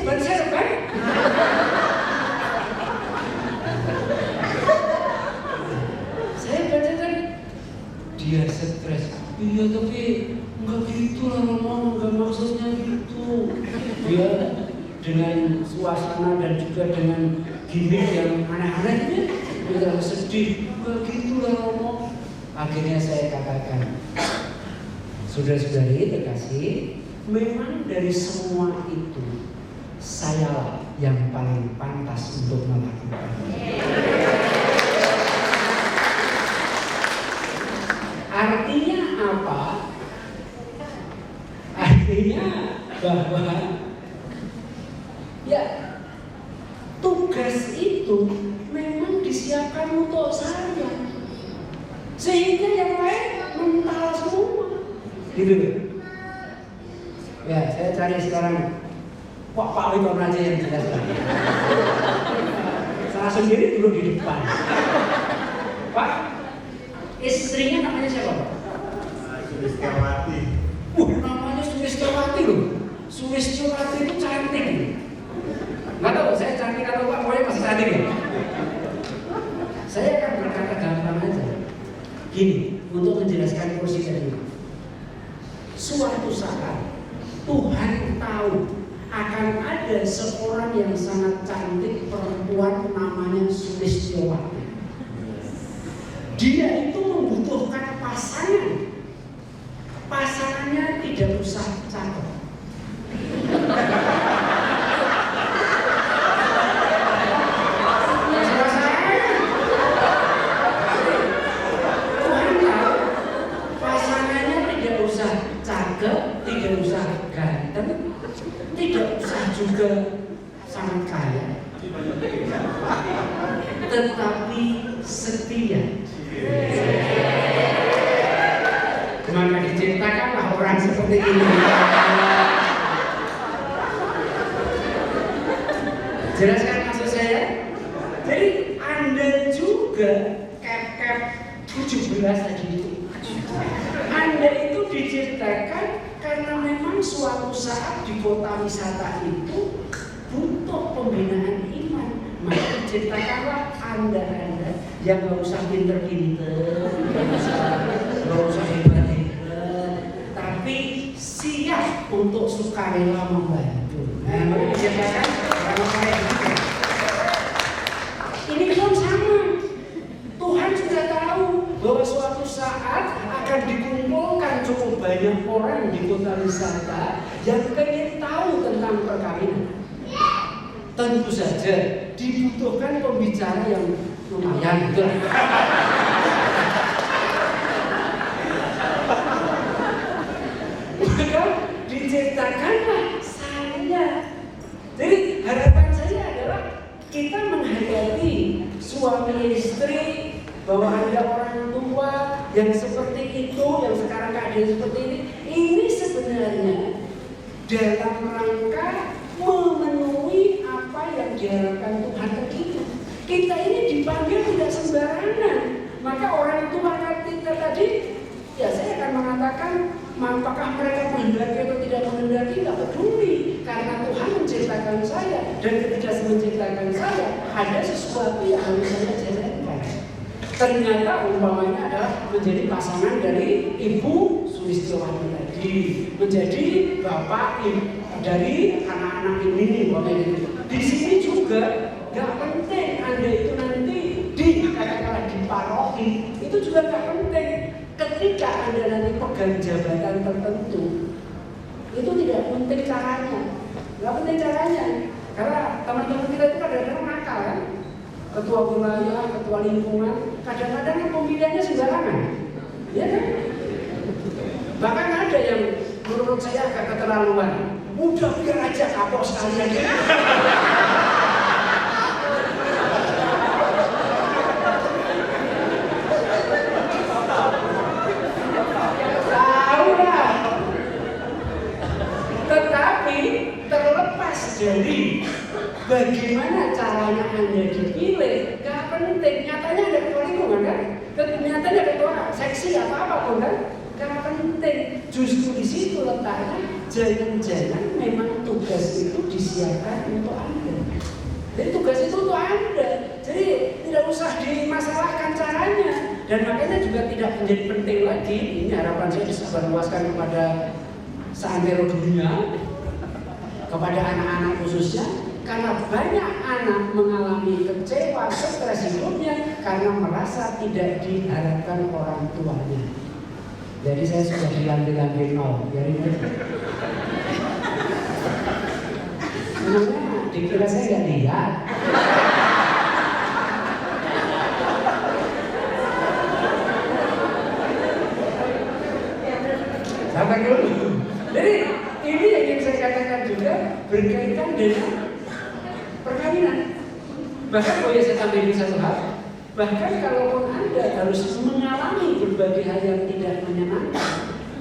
tapi enggak gitu lah Romo, enggak maksudnya gitu. Dia dengan suasana dan juga dengan gimmick yang aneh-aneh dia sedih, enggak gitu lah Romo. Akhirnya saya katakan, saudara-saudari terkasih, memang dari semua itu sayalah yang paling pantas untuk melakukan. Artinya apa? Artinya bahwa ya tugas itu memang disiapkan untuk saya, sehingga yang lain mental semua, gitu. Ya, saya cari sekarang Pak Witon aja yang jelas. Saya sendiri dulu di depan. Pak, istrinya namanya siapa, Pak? Sulistiawati. Namanya Sulistiawati loh. Sulistiawati itu cantik. Nggak tahu, saya cantik atau Pak, pokoknya masih cantik ya. Saya akan berkata gampang aja. Gini, untuk menjelaskan kursi tadi. Suatu saat Tuhan tahu akan ada seorang yang sangat cantik perempuan namanya Sulistiawati. Dia itu membutuhkan pasangan. Pasangannya tidak usah cakep. Tuhan tahu pasangannya tidak usah cakep, tidak usah ganteng, tidak usah juga sangat kaya, tetapi setia. Maka diciptakanlah orang seperti ini. Jelaskan maksud saya? Jadi Anda juga cap 17 tadi itu. Anda itu diciptakan karena memang suatu saat di kota wisata itu butuh pembinaan iman. Maka diciptakanlah Anda yang gak usah pinter-pinter, gak usah hebat-hebat, tapi siap untuk sukarela membantu. Nah, maka diciptakan orang kayak gitu. Ini pun sama. Tuhan sudah tahu bahwa suatu saat akan dikumpulkan cukup banyak orang di kota wisata yang pengen tahu tentang perkawinan. Tentu saja dibutuhkan pembicara yang lumayan, gitu. Maka diciptakanlah saya. Jadi harapan saya adalah kita menghadapi suami istri, bahwa ada orang tua yang seperti itu, yang sekarang keadaan seperti ini sebenarnya dalam rangka memenuhi apa yang diharapkan Tuhan ke kita. Kita ini dipanggil tidak sembarangan. Maka orang tua kita tadi, ya saya akan mengatakan, apakah mereka menghendaki atau tidak menghendaki, tidak peduli. Karena Tuhan menciptakan saya, dan ketika menciptakan saya, ada sesuatu yang harus saya jalankan. Ternyata umpamanya adalah menjadi pasangan dari Ibu Sulistiawati tadi, menjadi bapak dari anak-anak ini. Di sini juga gak penting Anda itu nanti katakanlah di paroki, itu juga gak penting. Ketika Anda nanti pegang jabatan tertentu, itu tidak penting caranya, gak penting caranya. Karena teman-teman kita itu kadang-kadang nakal kan. Ketua wilayah, ketua lingkungan, kadang-kadang pemilihannya sembarangan, ya kan? Bahkan ada yang menurut saya agak keterlaluan. Udah biar aja kapok sekalian. Tahu lah. Tetapi terlepas dari bagaimana caranya Anda dipilih, gak penting. Nyatanya ada ketua lingkungan kan? Nyatanya ada ketua seksi atau apapun kan? Gak penting. Justru di situ letaknya. Jangan-jangan memang tugas itu disiapkan untuk Anda. Jadi tugas itu untuk Anda. Jadi tidak usah dimasalahkan caranya. dan makanya juga tidak menjadi penting lagi. Ini harapan saya disebarluaskan kepada seantero dunia, kepada anak-anak khususnya, karena banyak anak mengalami kecewa, stres hidupnya karena merasa tidak diharapkan orang tuanya. Jadi saya sudah dilantik-lantik nol, biarin aja. Sebenarnya dikira saya nggak lihat. Sampai dulu. Jadi ini yang ingin saya katakan juga berkaitan dengan perkawinan. Bahkan boleh saya tambahin satu hal. Bahkan kalaupun Anda harus mengalami berbagai hal yang tidak menyenangkan,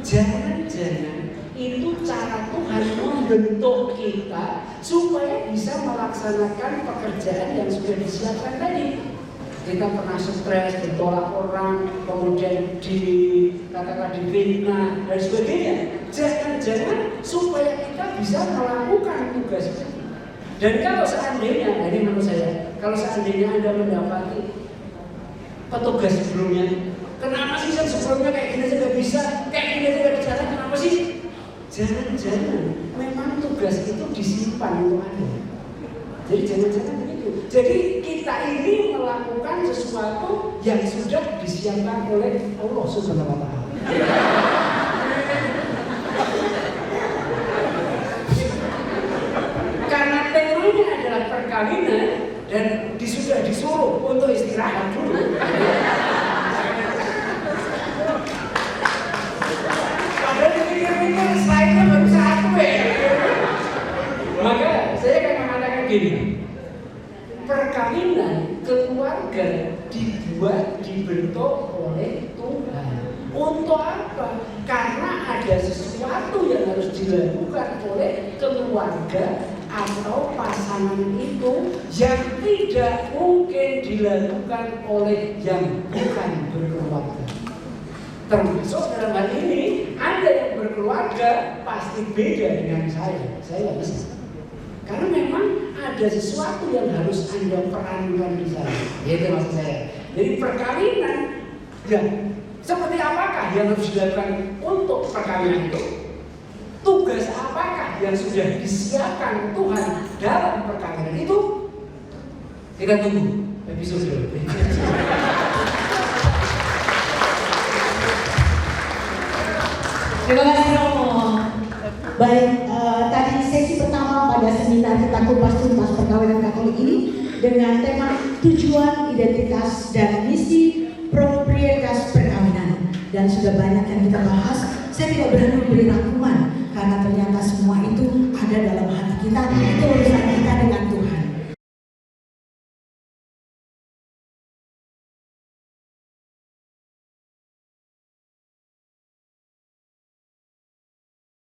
jangan-jangan itu cara Tuhan membentuk kita supaya bisa melaksanakan pekerjaan yang sudah disiapkan tadi. Kita pernah stres, ditolak orang, kemudian katakan difitnah dan sebagainya. Jangan-jangan supaya kita bisa melakukan tugas itu. Dan kalau seandainya, ini menurut saya, kalau seandainya Anda mendapati petugas sebelumnya, kenapa sih sebelumnya kayak gini aja gak bisa, kayak gini aja gak bicara, kenapa sih? Jangan-jangan memang tugas itu disimpan untuk Anda. Jadi jangan-jangan begitu. Jadi kita ini melakukan sesuatu yang sudah disiapkan oleh Allah Subhanahu wa Ta'ala. Karena temanya adalah perkawinan dan sudah disuruh untuk istirahat dulu. Padahal dipikir-pikir slide-nya baru satu ya. Maka saya akan mengatakan gini, perkawinan keluarga dibentuk oleh Tuhan. Untuk apa? Karena ada sesuatu yang harus dilakukan oleh keluarga atau pasangan itu yang tidak mungkin dilakukan oleh yang bukan berkeluarga. Termasuk dalam hal ini, Anda yang berkeluarga pasti beda dengan saya nggak bisa. Karena memang ada sesuatu yang harus Anda perankan di sana. Itu maksud saya. Jadi perkawinan, ya seperti apakah yang harus dilakukan untuk perkawinan itu? Tugas apakah yang sudah disiapkan Tuhan dalam perkawinan itu? Kita tunggu episode berikutnya. Terima kasih Romo. Baik, tadi sesi pertama pada seminar kita kupas tuntas perkawinan Katolik ini dengan tema tujuan, identitas, dan misi proprietas perkawinan. Dan sudah banyak yang kita bahas. Saya tidak berani memberi rangkuman karena ternyata semua itu ada dalam hati kita. Itu urusan kita.